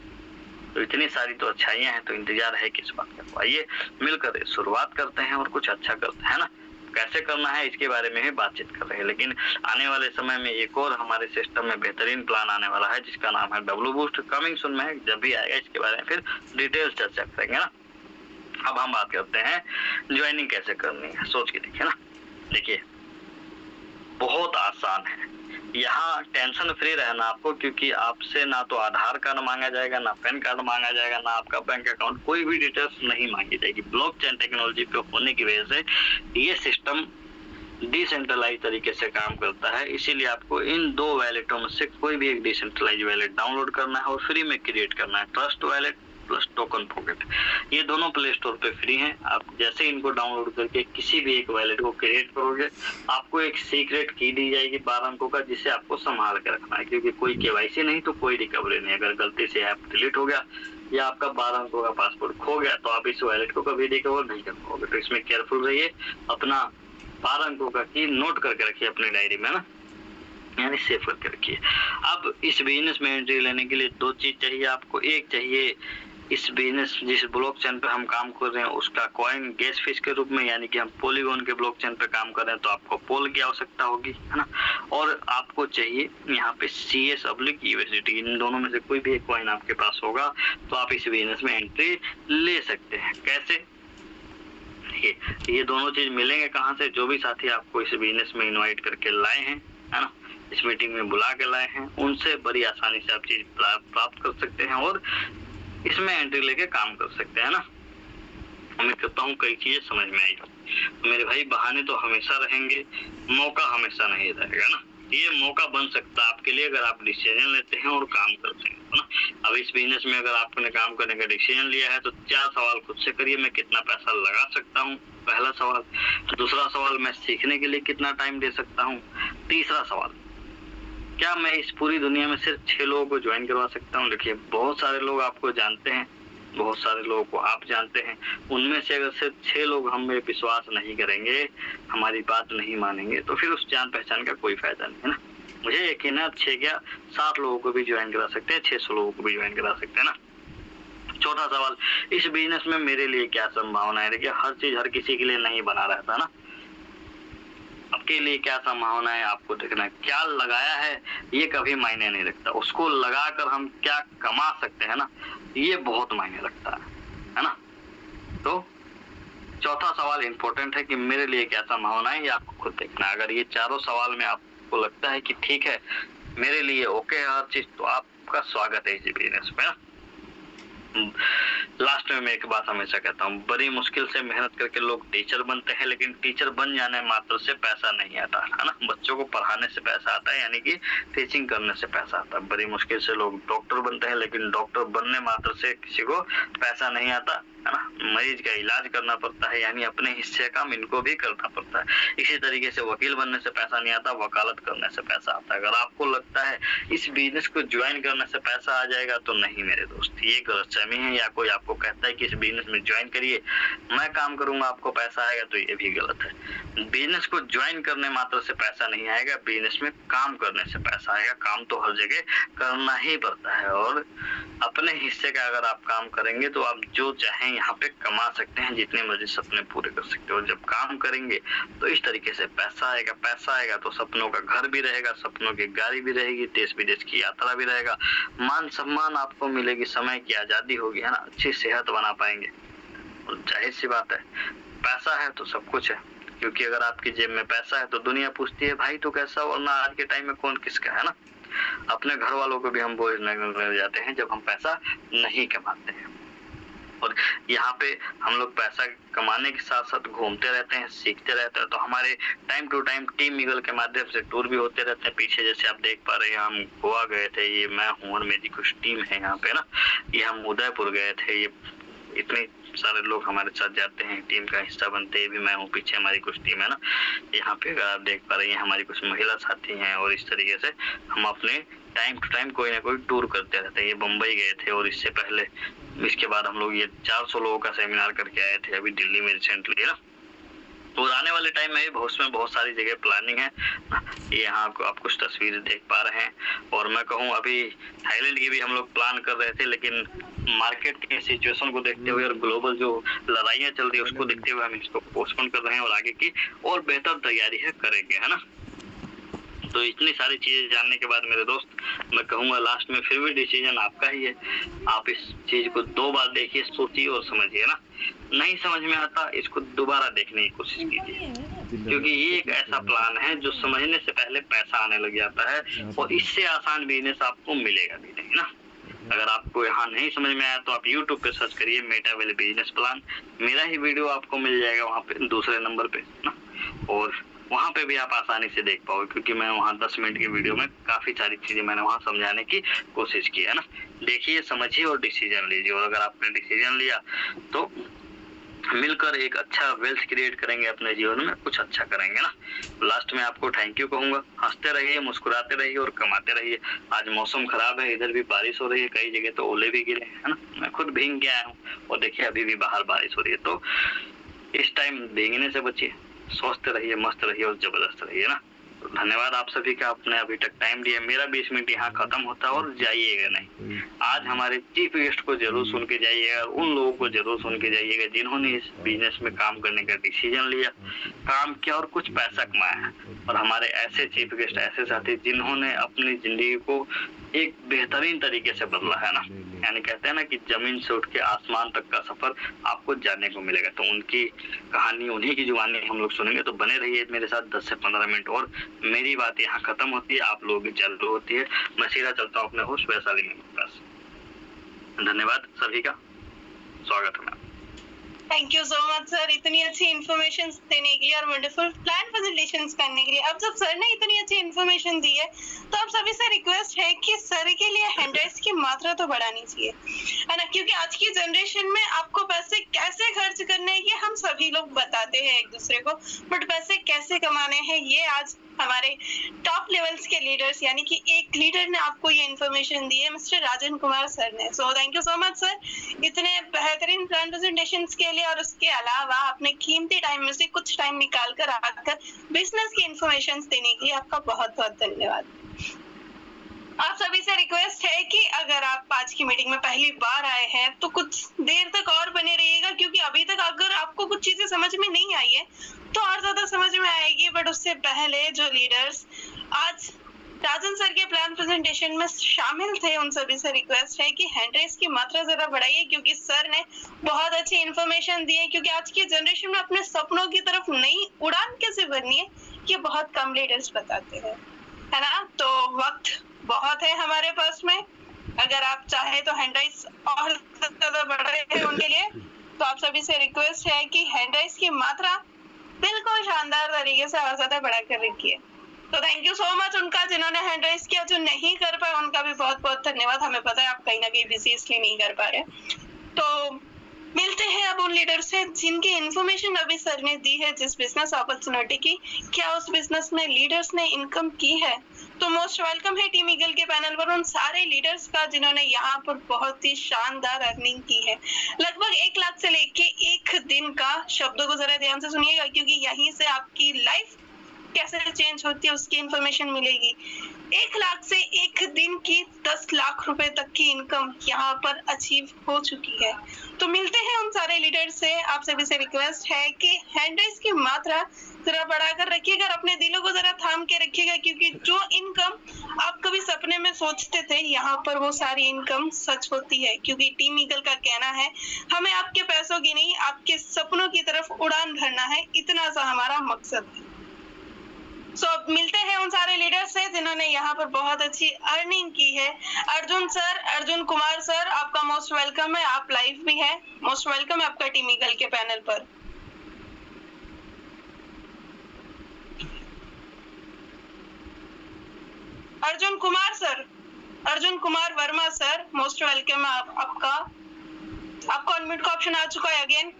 तो इतनी सारी तो अच्छाइयां हैं, तो इंतजार है किस बात का। आइए मिलकर शुरुआत करते हैं और कुछ अच्छा करते हैं ना। कैसे करना है इसके बारे में ही बातचीत कर रहे हैं, लेकिन आने वाले समय में एक और हमारे सिस्टम में बेहतरीन प्लान आने वाला है जिसका नाम है डब्लू बूस्ट। कमिंग सुन में जब भी आएगा इसके बारे में फिर डिटेल्स चर्चा करेंगे ना। अब हम बात करते हैं ज्वाइनिंग कैसे करनी है। सोच के देखिए ना, देखिए बहुत आसान है, यहाँ टेंशन फ्री रहना आपको, क्योंकि आपसे ना तो आधार कार्ड मांगा जाएगा, ना पैन कार्ड मांगा जाएगा, ना आपका बैंक अकाउंट, कोई भी डिटेल्स नहीं मांगी जाएगी। ब्लॉकचेन टेक्नोलॉजी पे होने की वजह से ये सिस्टम डिसेंट्रलाइज तरीके से काम करता है, इसीलिए आपको इन 2 वैलेटों में से कोई भी एक डिसेंट्रलाइज वैलेट डाउनलोड करना है और फ्री में क्रिएट करना है। Trust wallet plus token pocket, ये दोनों प्ले स्टोर पे फ्री हैं। आप जैसे इनको डाउनलोड करके किसी भी एक वैलेट को क्रिएट करोगे, आपको एक सीक्रेट की दी जाएगी 12 अंकों का, जिसे आपको संभाल के रखना है, क्योंकि कोई केवाईसी नहीं तो कोई रिकवरी नहीं। अगर गलती से ऐप डिलीट हो गया या आपका 12 अंकों का पासवर्ड खो गया तो आप इस वैलेट को कभी रिकवर नहीं कर पाओगे। तो इसमें केयरफुल रहिए, अपना 12 अंकों का की नोट करके रखिए अपनी डायरी में ना, यानी सेव करके रखिए। अब इस बिजनेस में एंट्री लेने के लिए 2 चीज चाहिए आपको। एक चाहिए इस बिजनेस जिस ब्लॉकचेन पे हम काम कर रहे हैं उसका कॉइन गैस फीस के रूप में, यानी कि हम पॉलीगॉन के ब्लॉकचेन पे काम कर रहे हैं तो आपको पोल की आवश्यकता होगी, है ना। और आपको चाहिए यहाँ पे CS/USDT, इन दोनों में से कोई भी एक कॉइन आपके पास होगा तो आप इस बिजनेस में एंट्री ले सकते हैं। कैसे? ये दोनों चीज मिलेंगे कहाँ से? जो भी साथी आपको इस बिजनेस में इन्वाइट करके लाए हैं, है ना, इस मीटिंग में बुला के लाए हैं, उनसे बड़ी आसानी से आप चीज प्राप्त कर सकते हैं और इसमें एंट्री लेके काम कर सकते हैं ना। उम्मीद करता हूँ कई चीजें समझ में आई। तो मेरे भाई बहाने तो हमेशा रहेंगे, मौका हमेशा नहीं रहेगा ना। ये मौका बन सकता है आपके लिए अगर आप डिसीजन लेते हैं और काम करते हैं। है ना। अब इस बिजनेस में अगर आपने काम करने का डिसीजन लिया है तो 4 सवाल खुद से करिए, मैं कितना पैसा लगा सकता हूँ, पहला सवाल। दूसरा सवाल, मैं सीखने के लिए कितना टाइम दे सकता हूँ। तीसरा सवाल, क्या मैं इस पूरी दुनिया में सिर्फ 6 लोगों को ज्वाइन करवा सकता हूँ। देखिए बहुत सारे लोग आपको जानते हैं, बहुत सारे लोगों को आप जानते हैं, उनमें से अगर सिर्फ 6 लोग हम में विश्वास नहीं करेंगे, हमारी बात नहीं मानेंगे, तो फिर उस जान पहचान का कोई फायदा नहीं है ना। मुझे यकीन है आप 6 क्या 7 लोगों को भी ज्वाइन करा सकते हैं, 600 लोगों को भी ज्वाइन करा सकते हैं ना। चौथा सवाल, इस बिजनेस में मेरे लिए क्या संभावना है। देखिए हर चीज हर किसी के लिए नहीं बना रहता ना, आपके लिए क्या संभावना है आपको देखना है। क्या लगाया है ये कभी मायने नहीं रखता, उसको लगाकर हम क्या कमा सकते हैं ना, ये बहुत मायने रखता है ना। तो चौथा सवाल इम्पोर्टेंट है कि मेरे लिए क्या संभावना है, ये आपको खुद देखना है। अगर ये चारों सवाल में आपको लगता है कि ठीक है मेरे लिए ओके है हर चीज, तो आपका स्वागत है इस बिजनेस में। लास्ट में मैं एक बात हमेशा कहता हूँ, बड़ी मुश्किल से मेहनत करके लोग टीचर बनते हैं, लेकिन टीचर बन जाने मात्र से पैसा नहीं आता है ना। बच्चों को पढ़ाने से पैसा आता है, यानी कि टीचिंग करने से पैसा आता है। बड़ी मुश्किल से लोग डॉक्टर बनते हैं, लेकिन डॉक्टर बनने मात्र से किसी को पैसा नहीं आता है ना। मरीज का इलाज करना पड़ता है, यानी अपने हिस्से काम इनको भी करना पड़ता है। इसी तरीके से वकील बनने से पैसा नहीं आता, वकालत करने से पैसा आता है। अगर आपको लगता है इस बिजनेस को ज्वाइन करने से पैसा आ जाएगा, तो नहीं मेरे दोस्त, ये गलतफहमी है। या कोई आपको कहता है कि इस बिजनेस में ज्वाइन करिए, मैं काम करूंगा आपको पैसा आएगा, तो ये भी गलत है। बिजनेस को ज्वाइन करने मात्र से पैसा नहीं आएगा, बिजनेस में काम करने से पैसा आएगा। काम तो हर जगह करना ही पड़ता है, और अपने हिस्से का अगर आप काम करेंगे तो आप जो चाहें यहाँ पे कमा सकते हैं, जितने मर्जी सपने पूरे कर सकते हो। जब काम करेंगे तो इस तरीके से पैसा आएगा। पैसा आएगा तो सपनों का घर भी रहेगा, सपनों की गाड़ी भी रहेगी, देश विदेश की यात्रा भी रहेगा, मान सम्मान आपको मिलेगी, समय की आजादी होगी, है ना, अच्छी सेहत बना पाएंगे। और जाहिर सी बात है, पैसा है तो सब कुछ है, क्योंकि अगर आपकी जेब में पैसा है तो दुनिया पूछती है भाई तो कैसा, वरना आज के टाइम में कौन किसका, है ना। अपने घर वालों को भी हम बोझ नहीं जाते हैं जब हम पैसा नहीं कमाते हैं। और यहाँ पे हम लोग पैसा कमाने के साथ साथ घूमते रहते हैं, सीखते रहते हैं। तो हमारे time to time Team Eagle के माध्यम से टूर भी होते रहते हैं। पीछे जैसे आप देख पा रहे हैं, हम गोवा गए थे, ये मैं हूँ और मेरी कुछ टीम है यहाँ पे ना। ये हम उदयपुर गए थे, ये इतने सारे लोग हमारे साथ जाते हैं, टीम का हिस्सा बनते हैं। भी मैं हूँ, पीछे हमारी कुछ टीम है ना। यहाँ पे अगर आप देख पा रहे हैं, हमारी कुछ महिला साथी हैं, और इस तरीके से हम अपने टाइम टू टाइम कोई ना कोई टूर करते रहते हैं। ये बम्बई गए थे, और इससे पहले इसके बाद हम लोग ये 400 लोगों का सेमिनार करके आए थे अभी दिल्ली में रिसेंटली, है ना। तो आने वाले टाइम में उसमें बहुत सारी जगह प्लानिंग है। ये यहाँ आप कुछ तस्वीरें देख पा रहे हैं, और मैं कहूँ अभी थाईलैंड की भी हम लोग प्लान कर रहे थे, लेकिन मार्केट के सिचुएशन को देखते हुए और ग्लोबल जो लड़ाइयाँ चल रही है उसको देखते हुए हम इसको पोस्टपोन कर रहे हैं, और आगे की और बेहतर तैयारी है करेंगे, है ना। तो इतनी सारी चीजें जानने के बाद मेरे दोस्त, मैं कहूँगा लास्ट में फिर भी डिसीजन आपका ही है। आप इस चीज को 2 बार देखिए, सोचिए और समझिए ना। नहीं समझ में आता, इसको दोबारा देखने की कोशिश कीजिए, क्योंकि ये एक ऐसा प्लान है जो समझने से पहले पैसा आने लग जाता है, और इससे आसान बिजनेस आपको मिलेगा भी नहीं ना। अगर आपको यहाँ नहीं समझ में आया तो आप YouTube पे सर्च करिए मेटावेल बिजनेस प्लान, मेरा ही वीडियो आपको मिल जाएगा वहाँ पे दूसरे नंबर पे ना, और वहाँ पे भी आप आसानी से देख पाओगे, क्योंकि मैं वहाँ 10 मिनट की वीडियो में काफी सारी चीजें मैंने वहाँ समझाने की कोशिश की है ना। देखिए, समझिए और डिसीजन लीजिए, और अगर आपने डिसीजन लिया तो मिलकर एक अच्छा वेल्थ क्रिएट करेंगे अपने जीवन में, कुछ अच्छा करेंगे ना। लास्ट में आपको थैंक यू कहूंगा। हंसते रहिए, मुस्कुराते रहिए और कमाते रहिए। आज मौसम खराब है, इधर भी बारिश हो रही है, कई जगह तो ओले भी गिरे हैं, है ना। मैं खुद भीग के आया हूँ, और देखिए अभी भी बाहर बारिश हो रही है। तो इस टाइम भीगने से बचिए, स्वस्थ रहिए, मस्त रहिए और जबरदस्त रहिए ना। तो धन्यवाद आप सभी का, आपने अभी तक टाइम दिया। मेरा 20 मिनट यहाँ खत्म होता है, और जाइएगा नहीं। आज हमारे चीफ गेस्ट को जरूर सुन के जाइएगा, उन लोगों को जरूर सुन के जाइएगा जिन्होंने इस बिजनेस में काम करने का डिसीजन लिया, काम किया और कुछ पैसा कमाया है। और हमारे ऐसे चीफ गेस्ट, ऐसे साथी जिन्होंने अपनी जिंदगी को एक बेहतरीन तरीके से बदला है ना। यानी कहते हैं ना कि जमीन से उठ के आसमान तक का सफर आपको जानने को मिलेगा। तो उनकी कहानी, उन्हीं की जुबानी हम लोग सुनेंगे। तो बने रहिए मेरे साथ 10 से 15 मिनट, और मेरी बात यहाँ खत्म होती है, आप लोगों की चालू होती है। मैं सीधा चलता हूँ अपने होस्ट वैशाली के पास। धन्यवाद सभी का, स्वागत है। Thank you so much sir, इतनी अच्छी इन्फॉर्मेशन देने के लिए और वंडरफुल प्लान प्रेजेंटेशंस करने के लिए। अब जब सर ने इतनी अच्छी इन्फॉर्मेशन दी है तो आप सभी से रिक्वेस्ट है कि सर के लिए हैंडराइट्स की मात्रा तो बढ़ानी चाहिए, है ना, क्योंकि आज की जनरेशन में आपको पैसे कैसे खर्च करने हैं ये हम सभी लोग बताते हैं एक दूसरे को, बट पैसे कैसे कमाने हैं ये आज हमारे टॉप लेवल्स के लीडर्स यानी कि एक लीडर ने आपको ये इन्फॉर्मेशन दी है, मिस्टर राजन कुमार सर ने। So thank you so much sir इतने बेहतरीन प्लान प्रेजेंटेशंस के लिए, और उसके अलावा अपने कीमती टाइम में से कुछ टाइम निकाल कर आकर बिजनेस की इन्फॉर्मेशन देने के लिए आपका बहुत बहुत धन्यवाद। आप सभी से रिक्वेस्ट है कि अगर आप आज की मीटिंग में पहली बार आए हैं तो कुछ देर तक और बने रहिएगा, क्योंकि अभी तक अगर आपको कुछ चीजें समझ में नहीं आई है तो और ज्यादा समझ में आएगी। बट उससे पहले जो लीडर्स आज राजन सर के प्लान प्रेजेंटेशन में शामिल थे उन सभी से रिक्वेस्ट है कि हैंडरेस की मात्रा जरा बढ़ाइए, क्योंकि सर ने बहुत अच्छी इन्फॉर्मेशन दी है। क्योंकि आज की जनरेशन में अपने सपनों की तरफ नई उड़ान कैसे भरनी है ये बहुत कम लीडर्स बताते हैं, है ना। तो वक्त बहुत है हमारे पास में, अगर आप चाहे तो हैंडराइस और ज्यादा बढ़ रहे हैं उनके लिए, तो आप सभी से रिक्वेस्ट है कि हैंडराइस की मात्रा बिल्कुल शानदार तरीके से और ज्यादा बढ़ा कर रखिए। तो थैंक यू सो मच उनका जिन्होंने हैंडराइस किया, जो नहीं कर पाए उनका भी बहुत बहुत धन्यवाद। हमें पता है आप कहीं ना कहीं बिजी इसलिए नहीं कर पा रहे। तो मिलते हैं अब उन लीडर से जिनकी इन्फॉर्मेशन अभी सर ने दी है जिस बिजनेस अपॉर्चुनिटी की, क्या उस बिजनेस में लीडर्स ने इनकम की है। तो मोस्ट वेलकम है टीम ईगल के पैनल पर उन सारे लीडर्स का जिन्होंने यहाँ पर बहुत ही शानदार अर्निंग की है, लगभग 1 लाख से लेके 1 दिन का। शब्दों को जरा ध्यान से सुनिएगा क्योंकि यहीं से आपकी लाइफ कैसे चेंज होती है उसकी इन्फॉर्मेशन मिलेगी। 1 लाख से 1 दिन की 10 लाख रुपए तक की इनकम यहाँ पर अचीव हो चुकी है। तो मिलते हैं उन सारे लीडर से। आप सभी से रिक्वेस्ट है कि हैंडराइज की मात्रा जरा बढ़ाकर रखिएगा और अपने दिलों को जरा थाम के रखिएगा, क्योंकि जो इनकम आप कभी सपने में सोचते थे यहाँ पर वो सारी इनकम सच होती है। क्योंकि टीम ईगल का कहना है हमें आपके पैसों की नहीं आपके सपनों की तरफ उड़ान भरना है, इतना सा हमारा मकसद है। सो मिलते हैं उन सारे लीडर्स से जिन्होंने यहाँ पर बहुत अच्छी अर्निंग की है। अर्जुन सर, अर्जुन कुमार सर, आपका मोस्ट वेलकम है। आप लाइव भी है, मोस्ट वेलकम है आपका टीम ईगल के पैनल पर। Arjun Kumar sir, Arjun Kumar Verma sir, most welcome है आपका अनम्यूट का ऑप्शन आ चुका है अगेन।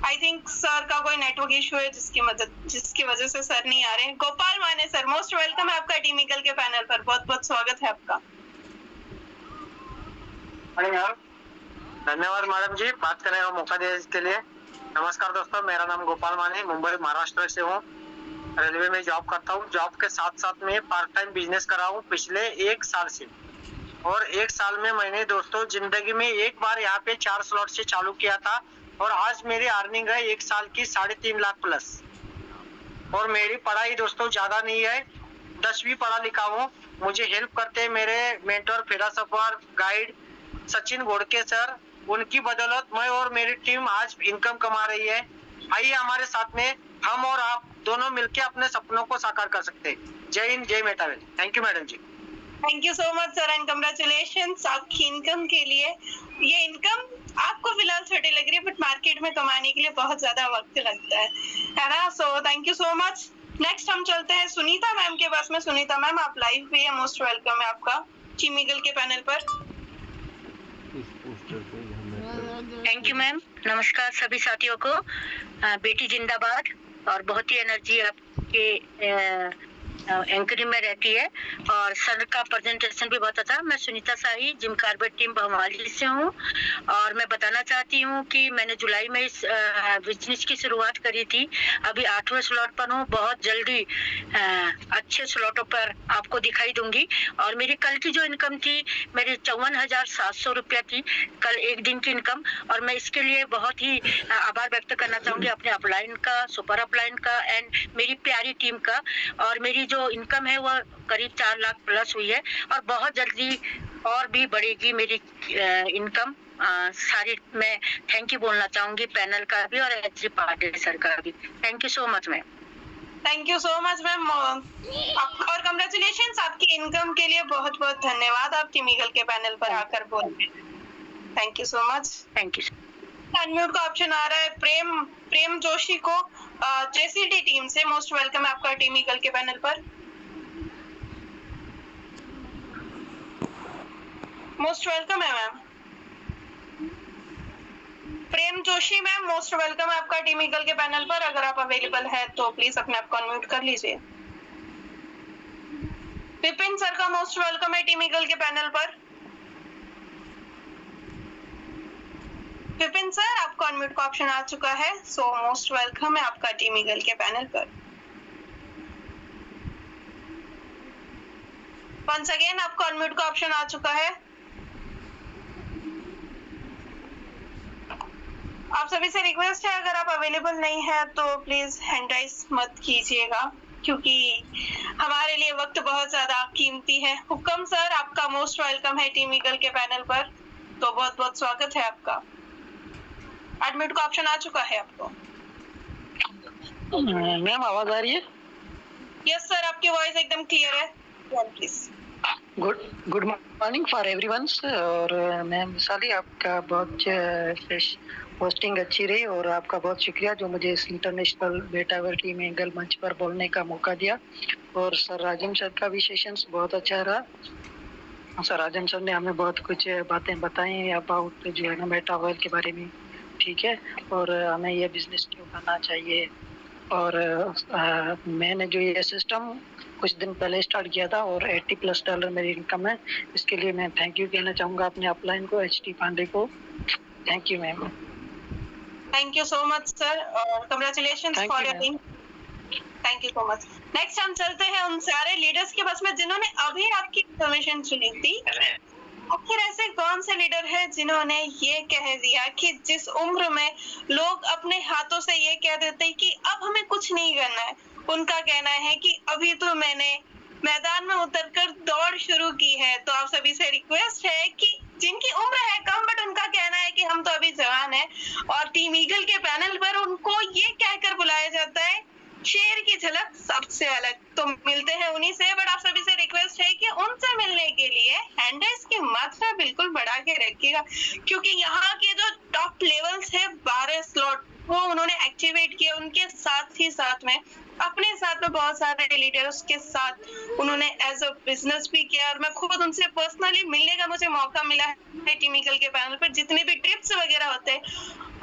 आई थिंक सर का कोई नेटवर्क इशू है जिसकी वजह से सर नहीं आ रहे हैं। गोपाल माने सर, मोस्ट वेलकम है आपका टीम ईगल के पैनल पर, बहुत बहुत स्वागत है आपका। धन्यवाद मैडम जी, बात करने का मौका दिया इसके लिए। नमस्कार दोस्तों, मेरा नाम गोपाल माने, मुंबई महाराष्ट्र से हूँ। रेलवे में जॉब करता हूँ। जॉब के साथ साथ में पार्ट टाइम बिजनेस कर रहा हूँ पिछले 1 साल से। और 1 साल में मैंने दोस्तों जिंदगी में एक बार यहाँ पे 4 स्लॉट से चालू किया था और आज मेरी अर्निंग है 1 साल की 3.5 लाख प्लस। और मेरी पढ़ाई दोस्तों ज्यादा नहीं है, 10वीं पढ़ा लिखा हूँ। मुझे हेल्प करते हैं मेरे mentor, philosopher, guide Sachin Ghodke sir. उनकी बदौलत मैं और मेरी टीम आज इनकम कमा रही है। आइए हमारे साथ में हम और आप दोनों मिलकर अपने सपनों को साकार कर सकते हैं। जय हिंद, जय Metawell. Thank you madam ji. Thank you so much sir and congratulations आपकी इनकम के लिए। ये इनकम आपको फिलहाल छोटी लग रही है बट मार्केट में कमाने के लिए बहुत ज्यादा वक्त लगता है ना। So thank you so much. Next हम चलते हैं सुनीता मैम के पास में। सुनीता मैम आप लाइव भी है, मोस्ट वेलकम है आपका टीम ईगल के पैनल पर। Thank you ma'am. नमस्कार सभी साथियों को। बेटी जिंदाबाद। और बहुत ही एनर्जी आपके एंकरिंग में रहती है और सर का प्रेजेंटेशन भी बहुत अच्छा। मैं सुनीता शाही, जिम कार्बेट टीम भवाली से हूँ और मैं बताना चाहती हूँ कि मैंने जुलाई में इस बिजनेस की शुरुआत करी थी। अभी 8वें स्लॉट पर हूँ। बहुत जल्दी अच्छे स्लॉटों पर आपको दिखाई दूंगी। और मेरी कल की जो इनकम थी मेरी 54,700 रुपया थी, कल 1 दिन की इनकम। और मैं इसके लिए बहुत ही आभार व्यक्त करना चाहूंगी अपने अपलाइन का, सुपर अपलाइन का एंड मेरी प्यारी टीम का। और मेरी जो इनकम है वह करीब 4 लाख प्लस हुई है और बहुत जल्दी और भी बढ़ेगी मेरी इनकम। सारी मैं थैंक यू बोलना चाहूंगी पैनल का भी और एच पाटिल सर का भी। Thank you so much ma'am. Thank you so much ma'am, और कंग्रेचुलेशंस आपकी इनकम के लिए। बहुत बहुत धन्यवाद आप टीम ईगल के पैनल पर आकर बोलने। Thank you so much. Thank you. Unmute का ऑप्शन आ रहा है प्रेम जोशी को जेसीडी टीम से। मोस्ट वेलकम है आपका टीम ईगल के पैनल पर। मोस्ट वेलकम है मैम। प्रेम जोशी मैम, मोस्ट वेलकम है आपका टीम ईगल के पैनल पर। अगर आप अवेलेबल है तो प्लीज अपने आप को अनम्यूट कर लीजिए। विपिन सर का मोस्ट वेलकम है टीम ईगल के पैनल पर। विपिन सर, आपको अनम्यूट का ऑप्शन आ चुका है, सो मोस्ट वेलकम है आपका टीम ईगल के पैनल पर। वंस अगेन आपको अनम्यूट का ऑप्शन आ चुका है। आप सभी से रिक्वेस्ट है, अगर आप अवेलेबल नहीं है तो प्लीज हैंड राइज मत कीजिएगा, क्योंकि हमारे लिए वक्त बहुत ज्यादा कीमती है। हुक्म सर, आपका मोस्ट वेलकम है टीम ईगल के पैनल पर, तो बहुत बहुत स्वागत है आपका। एडमिट का ऑप्शन आ चुका है आपको। मैम आवाज आ रही है? यस सर, आपकी वॉइस एकदम क्लियर है। Please. Good morning for everyone. और मैम विशाली, आपका बहुत पोस्टिंग अच्छी रही और आपका बहुत शुक्रिया जो मुझे इस इंटरनेशनल बेटावर टीम ईगल मंच पर बोलने का मौका दिया। और सर राजम सर का भी सेशंस बहुत अच्छा रहा। सर राजम सर ने हमें बहुत कुछ बातें बताई अबाउट जो है ना बेटावर के बारे में, ठीक है, और हमें ये बिजनेस क्यों करना चाहिए। और मैंने जो ये सिस्टम कुछ दिन पहले स्टार्ट किया था और $80+ मेरी इनकम है। इसके लिए मैं थैंक यू कहना चाहूँगा अपने अपलाइन को, HT पांडे को। Thank you ma'am. Thank you so much sir, और congratulations for your team. Thank you so much. Next हम चलते हैं उन सारे लीडर्स के पास में जिन्होंने अभी आपकी इन्फॉर्मेशन सुनी थी। आखिर ऐसे कौन से लीडर है जिन्होंने ये कह दिया कि जिस उम्र में लोग अपने हाथों से ये कह देते हैं कि अब हमें कुछ नहीं करना है, उनका कहना है कि अभी तो मैंने मैदान में उतरकर दौड़ शुरू की है। तो आप सभी से रिक्वेस्ट है कि जिनकी उम्र है कम बट उनका कहना है कि हम तो अभी जवान है, और टीम ईगल के पैनल पर उनको ये कहकर बुलाया जाता है शेर की झलक सबसे अलग। तो मिलते हैं उन्हीं से, बट आप सभी से रिक्वेस्ट है कि उनसे मिलने के लिए हैंडल्स की मात्रा बिल्कुल बढ़ा के रखिएगा, क्योंकि यहाँ के जो टॉप लेवल्स है 12 स्लॉट वो उन्होंने एक्टिवेट किया। उनके साथ ही साथ में अपने साथ में बहुत सारे लीडर्स के साथ उन्होंने एज अ बिजनेस भी किया, और मैं खुद उनसे पर्सनली मिलने का मुझे मौका मिला है टीम ईगल के पैनल पर। जितने भी ट्रिप्स वगैरह होते हैं,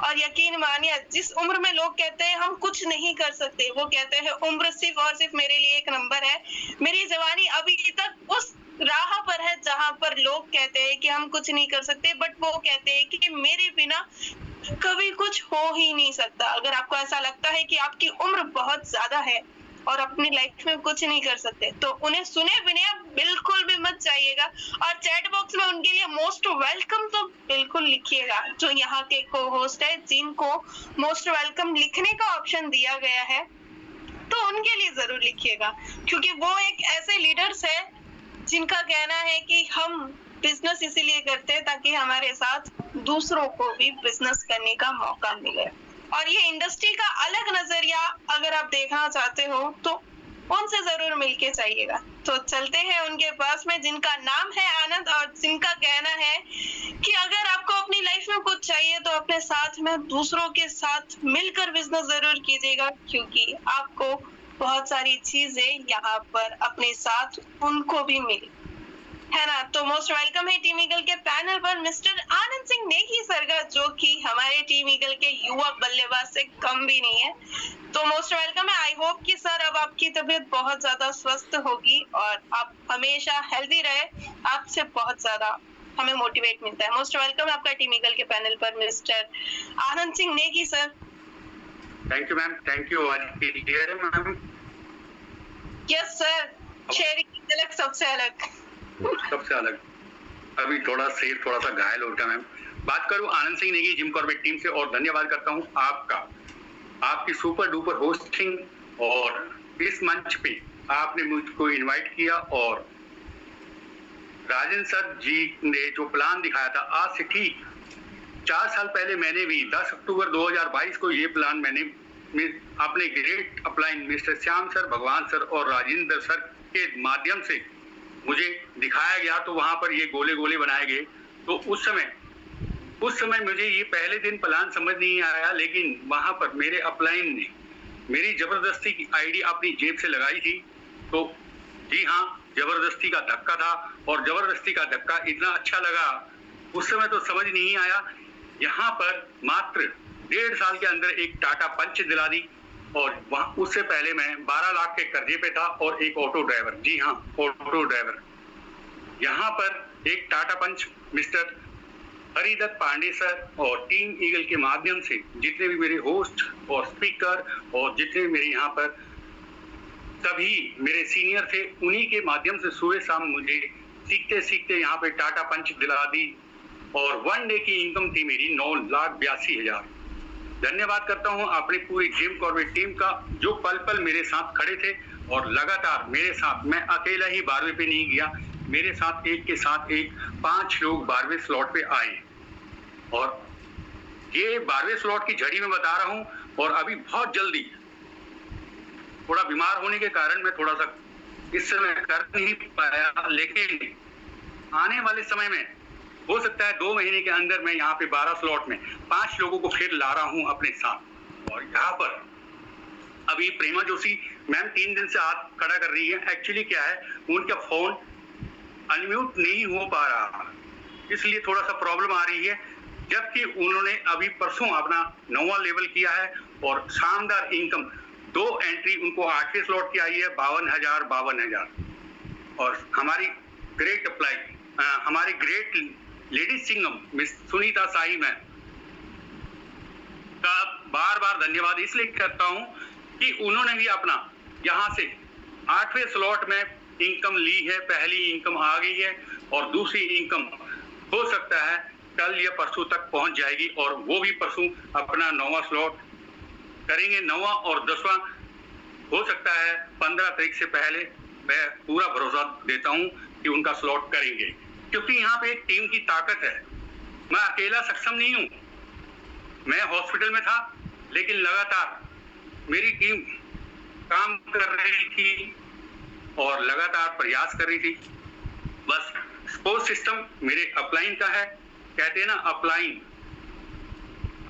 और यकीन मानिए जिस उम्र में लोग कहते हैं हम कुछ नहीं कर सकते, वो कहते हैं उम्र सिर्फ और सिर्फ मेरे लिए एक नंबर है। मेरी जवानी अभी तक उस राह पर है जहां पर लोग कहते हैं कि हम कुछ नहीं कर सकते, बट वो कहते हैं कि मेरे बिना कभी कुछ हो ही नहीं सकता। अगर आपको ऐसा लगता है कि आपकी उम्र बहुत ज्यादा है और अपनी लाइफ में कुछ नहीं कर सकते, तो उन्हें सुने बिना बिल्कुल भी मत जाइएगा, और चैट बॉक्स में उनके लिए मोस्ट वेलकम तो बिल्कुल लिखिएगा। जो यहाँ के को होस्ट है जिनको मोस्ट वेलकम लिखने का ऑप्शन दिया गया है, तो उनके लिए जरूर लिखिएगा, क्योंकि वो एक ऐसे लीडर्स है जिनका कहना है कि हम बिजनेस इसीलिए करते हैं ताकि हमारे साथ दूसरों को भी बिजनेस करने का मौका मिले। और ये इंडस्ट्री का अलग नजरिया अगर आप देखना चाहते हो तो उनसे जरूर मिलके जाइएगा। तो चलते हैं उनके पास में जिनका नाम है आनंद, और जिनका कहना है कि अगर आपको अपनी लाइफ में कुछ चाहिए तो अपने साथ में दूसरों के साथ मिलकर बिजनेस जरूर कीजिएगा, क्योंकि आपको बहुत सारी चीजें यहाँ पर अपने साथ उनको भी मिली है ना। तो मोस्ट वेलकम है टीम ईगल के पैनल पर मिस्टर आनंद सिंह नेगी सर का, जो कि हमारे टीम ईगल के युवा बल्लेबाज से कम भी नहीं है। तो मोस्ट वेलकम है। आई होप कि सर अब आपकी तबीयत बहुत ज्यादा स्वस्थ होगी और आप हमेशा हेल्दी रहे, आपसे बहुत ज्यादा हमें मोटिवेट मिलता है। मोस्ट वेलकम आपका टीम ईगल के पैनल पर mister Anand Singh Negi sir. Thank you ma'am, thank you. Ma'am yes sir, शेर की झलक सबसे अलग। सबसे अलग। अभी थोड़ा सा घायल हो गया मैम। बात करूं Anand Singh Negi Jim Corbett team से, और धन्यवाद करता हूं आपकी सुपर डुपर होस्टिंग, और इस मंच पे आपने मुझको इनवाइट किया। और राजन सर जी ने जो प्लान दिखाया था आज से ठीक 4 साल पहले, मैंने भी 10 अक्टूबर 2022 को ये प्लान मैंने अपने great upline mister Shyam sir, भगवान सर और राजेंद्र सर के माध्यम से मुझे दिखाया गया, तो वहां पर ये गोले गोले बनाए गए। तो उस समय मुझे ये पहले दिन प्लान समझ नहीं आया, लेकिन वहां पर मेरे अपलाइन ने मेरी जबरदस्ती की आईडी अपनी जेब से लगाई थी। तो जी हाँ, जबरदस्ती का धक्का था, और जबरदस्ती का धक्का इतना अच्छा लगा, उस समय तो समझ नहीं आया। यहाँ पर मात्र 1.5 साल के अंदर एक टाटा पंच दिला दी, और वहाँ उससे पहले मैं 12 लाख के कर्जे पे था और एक ऑटो ड्राइवर, जी हाँ ऑटो ड्राइवर। यहाँ पर एक टाटा पंच मिस्टर हरिदत्त पांडे सर और टीम ईगल के माध्यम से जितने भी मेरे होस्ट और स्पीकर और जितने भी मेरे यहाँ पर सभी मेरे सीनियर थे, उन्हीं के माध्यम से सुबह शाम मुझे सीखते सीखते यहाँ पे टाटा पंच दिला दी, और 1 डे की इनकम थी मेरी 9,82,000। धन्यवाद करता हूँ अपनी पूरी जिम कॉर्बेट टीम का, जो पल पल मेरे साथ खड़े थे और लगातार मेरे साथ, मैं अकेला ही 12वें पे नहीं गया, मेरे साथ एक के साथ एक 5 लोग 12वें स्लॉट पे आए। और ये 12वें स्लॉट की झड़ी में बता रहा हूँ, और अभी बहुत जल्दी थोड़ा बीमार होने के कारण मैं थोड़ा सा इस समय कर नहीं पाया, लेकिन आने वाले समय में हो सकता है 2 महीने के अंदर मैं यहाँ पे 12 स्लॉट में 5 लोगों को फिर ला रहा हूँ अपने साथ। और यहाँ पर अभी प्रेमा जोशी मैम 3 दिन से हाथ खड़ा कर रही है। एक्चुअली क्या है, उनका फोन अनम्यूट नहीं हो पा रहा, इसलिए थोड़ा सा प्रॉब्लम आ रही है। जबकि उन्होंने अभी परसों अपना 9वां लेवल किया है, और शानदार इनकम 2 एंट्री उनको 8वें स्लॉट की आई है, 52,000। और हमारी ग्रेट अप्लाई, हमारी great ladies Singham miss Sunita Sai ma'am का बार बार धन्यवाद इसलिए करता हूं कि उन्होंने भी अपना यहां से 8वें स्लॉट में इनकम ली है। पहली इनकम आ गई है, और दूसरी इनकम हो सकता है कल या परसों तक पहुंच जाएगी, और वो भी परसों अपना 9वां स्लॉट करेंगे। 9वां और 10वां हो सकता है 15 तारीख से पहले, मैं पूरा भरोसा देता हूं कि उनका स्लॉट करेंगे, क्योंकि यहाँ पे एक टीम की ताकत है। मैं अकेला सक्षम नहीं हूँ, मैं हॉस्पिटल में था, लेकिन लगातार मेरी टीम काम कर रही थी और लगातार प्रयास कर रही थी। बस सपोर्ट सिस्टम मेरे अपलाइन का है। कहते हैं ना,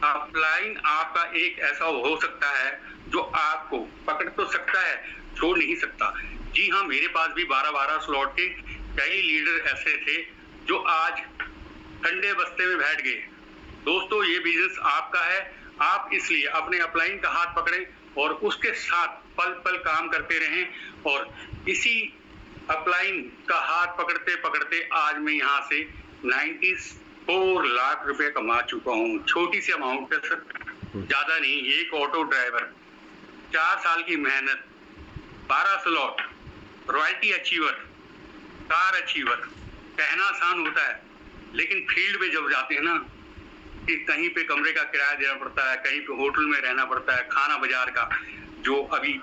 अपलाइन आपका एक ऐसा हो सकता है जो आपको पकड़ तो सकता है, छोड़ नहीं सकता। जी हाँ, मेरे पास भी 12-12 स्लॉट के कई लीडर ऐसे थे जो आज ठंडे बस्ते में बैठ गए। दोस्तों, ये बिजनेस आपका है, आप इसलिए अपने अपलाइन का हाथ पकड़ें और उसके साथ पल पल काम करते रहें। और इसी अपलाइन का हाथ पकड़ते पकड़ते आज मैं यहाँ से 94 लाख रुपए कमा चुका हूँ। छोटी सी अमाउंट है सर, ज्यादा नहीं। एक ऑटो ड्राइवर, 4 साल की मेहनत, 12 slot, royalty achiever, car achiever. कहना आसान होता है, लेकिन फील्ड पे जब जाते हैं ना, कि कहीं पे कमरे का किराया देना पड़ता है, कहीं पे होटल में रहना पड़ता है, खाना बाजार का जो अभी,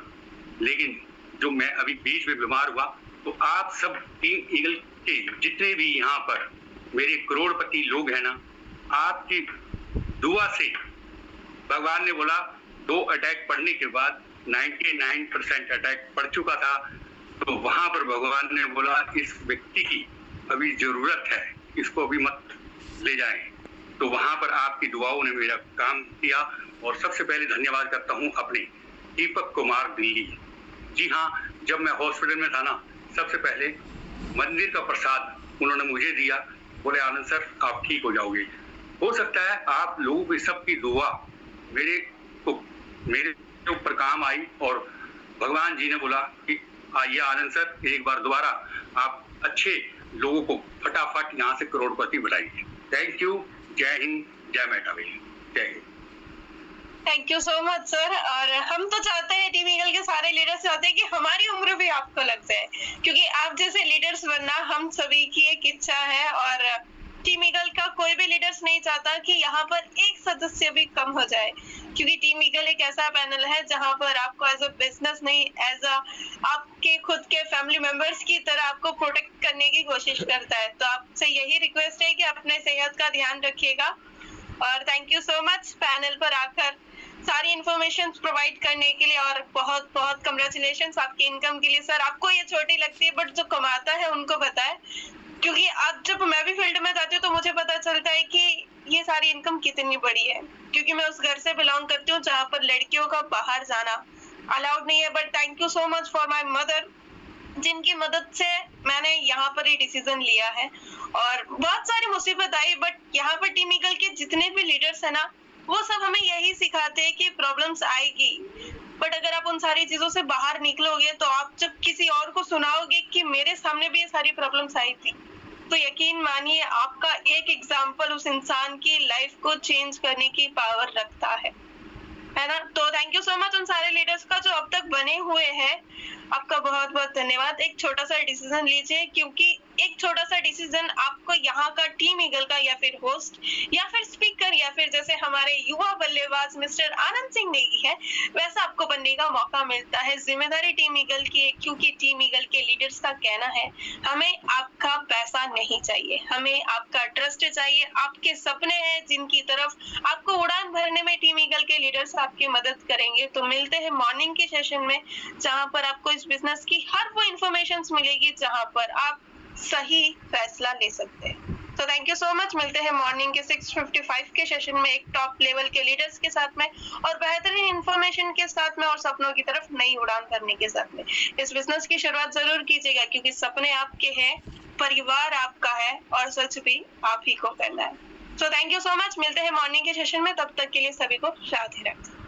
लेकिन जो मैं अभी बीच में बीमार हुआ, तो आप सब टीम ईगल के जितने भी यहाँ पर मेरे करोड़पति लोग हैं ना, आपकी दुआ से भगवान ने बोला 2 अटैक पड़ने के बाद 99% अटैक पड़ चुका था, तो वहां पर भगवान ने बोला इस व्यक्ति की अभी जरूरत है, इसको अभी मत ले जाएं। तो वहां पर आपकी दुआओं ने मेरा काम किया। और सबसे पहले धन्यवाद करता हूं अपने दीपक कुमार दिल्ली। जी हाँ, जब मैं हॉस्पिटल में था ना, सबसे पहले मंदिर का प्रसाद उन्होंने मुझे दिया, बोले आनंद सर आप ठीक हो जाओगे। हो सकता है आप लोगों की सबकी दुआ मेरे ऊपर काम आई, और भगवान जी ने बोला कि आइए आनंद सर, एक बार दोबारा आप अच्छे लोगों को फटाफट यहाँ से करोड़पति बनाइए। Thank you. जय हिंद, जय मैटावेल, जय Hind. Thank you so much sir. और हम तो चाहते हैं, टीम ईगल के सारे लीडर्स चाहते हैं कि हमारी उम्र भी आपको लग जाए, क्योंकि आप जैसे लीडर्स बनना हम सभी की एक इच्छा है। और टीम ईगल का कोई भी लीडर्स नहीं चाहता कि यहाँ पर एक सदस्य भी कम हो जाए, क्योंकि टीम ईगल एक ऐसा पैनल है जहाँ पर आपको एज अ बिजनेस नहीं, एज अ आपके खुद के फैमिली मेंबर्स की तरह आपको प्रोटेक्ट करने की कोशिश करता है। तो आपसे यही रिक्वेस्ट है कि अपने सेहत का ध्यान रखिएगा। और thank you so much panel पर आकर सारी इंफॉर्मेशन प्रोवाइड करने के लिए, और बहुत बहुत कंग्रेचुलेशंस आपकी इनकम के लिए सर। आपको ये छोटी लगती है बट जो कमाता है उनको पता है, क्योंकि आज जब मैं भी फील्ड में जाती हूँ तो मुझे पता चलता है कि ये सारी इनकम कितनी बड़ी है, क्योंकि मैं उस घर से बिलोंग करती हूँ जहाँ पर लड़कियों का बाहर जाना अलाउड नहीं है। But thank you so much for my mother, जिनकी मदद से मैंने यहाँ पर ये डिसीजन लिया है। और बहुत सारी मुसीबत आई, बट यहाँ पर टीम ईगल के जितने भी लीडर्स है ना, वो सब हमें यही सिखाते हैं कि प्रॉब्लम्स आएगी, बट अगर आप उन सारी चीजों से बाहर निकलोगे तो आप जब किसी और को सुनाओगे कि मेरे सामने भी ये सारी प्रॉब्लम्स आई थी, तो यकीन मानिए आपका एक एग्जाम्पल उस इंसान की लाइफ को चेंज करने की पावर रखता है ना। तो थैंक यू सो मच उन सारे लीडर्स का जो अब तक बने हुए हैं, आपका बहुत बहुत धन्यवाद। एक छोटा सा डिसीजन लीजिए, क्योंकि एक छोटा सा डिसीजन आपको यहाँ का टीम ईगल का या फिर होस्ट या फिर स्पीकर या फिर जैसे हमारे युवा बल्लेबाज मिस्टर आनंद सिंह नेगी है, वैसा आपको बनने का मौका मिलता है। जिम्मेदारी टीम ईगल की है, क्योंकि टीम ईगल के लीडर्स का कहना है हमें आपका पैसा नहीं चाहिए, हमें आपका ट्रस्ट चाहिए। आपके सपने हैं जिनकी तरफ आपको उड़ान भरने में टीम ईगल के लीडर्स आपकी मदद करेंगे। तो मिलते हैं मॉर्निंग के सेशन में, जहां पर आपको इस बिजनेस की हर वो इंफॉर्मेशन मिलेगी जहां पर आप सही फैसला ले सकते हैं। तो थैंक यू सो मच। मिलते हैं मॉर्निंग के 6:55 के सेशन में एक टॉप लेवल के लीडर्स के साथ में और बेहतरीन इंफॉर्मेशन के साथ में और सपनों की तरफ नई उड़ान भरने के साथ में। इस बिजनेस की शुरुआत जरूर कीजिएगा, क्योंकि सपने आपके हैं, परिवार आपका है और सच भी आप ही को करना है। तो थैंक यू सो मच। मिलते हैं मॉर्निंग के सेशन में, तब तक के लिए सभी को राधे राधे।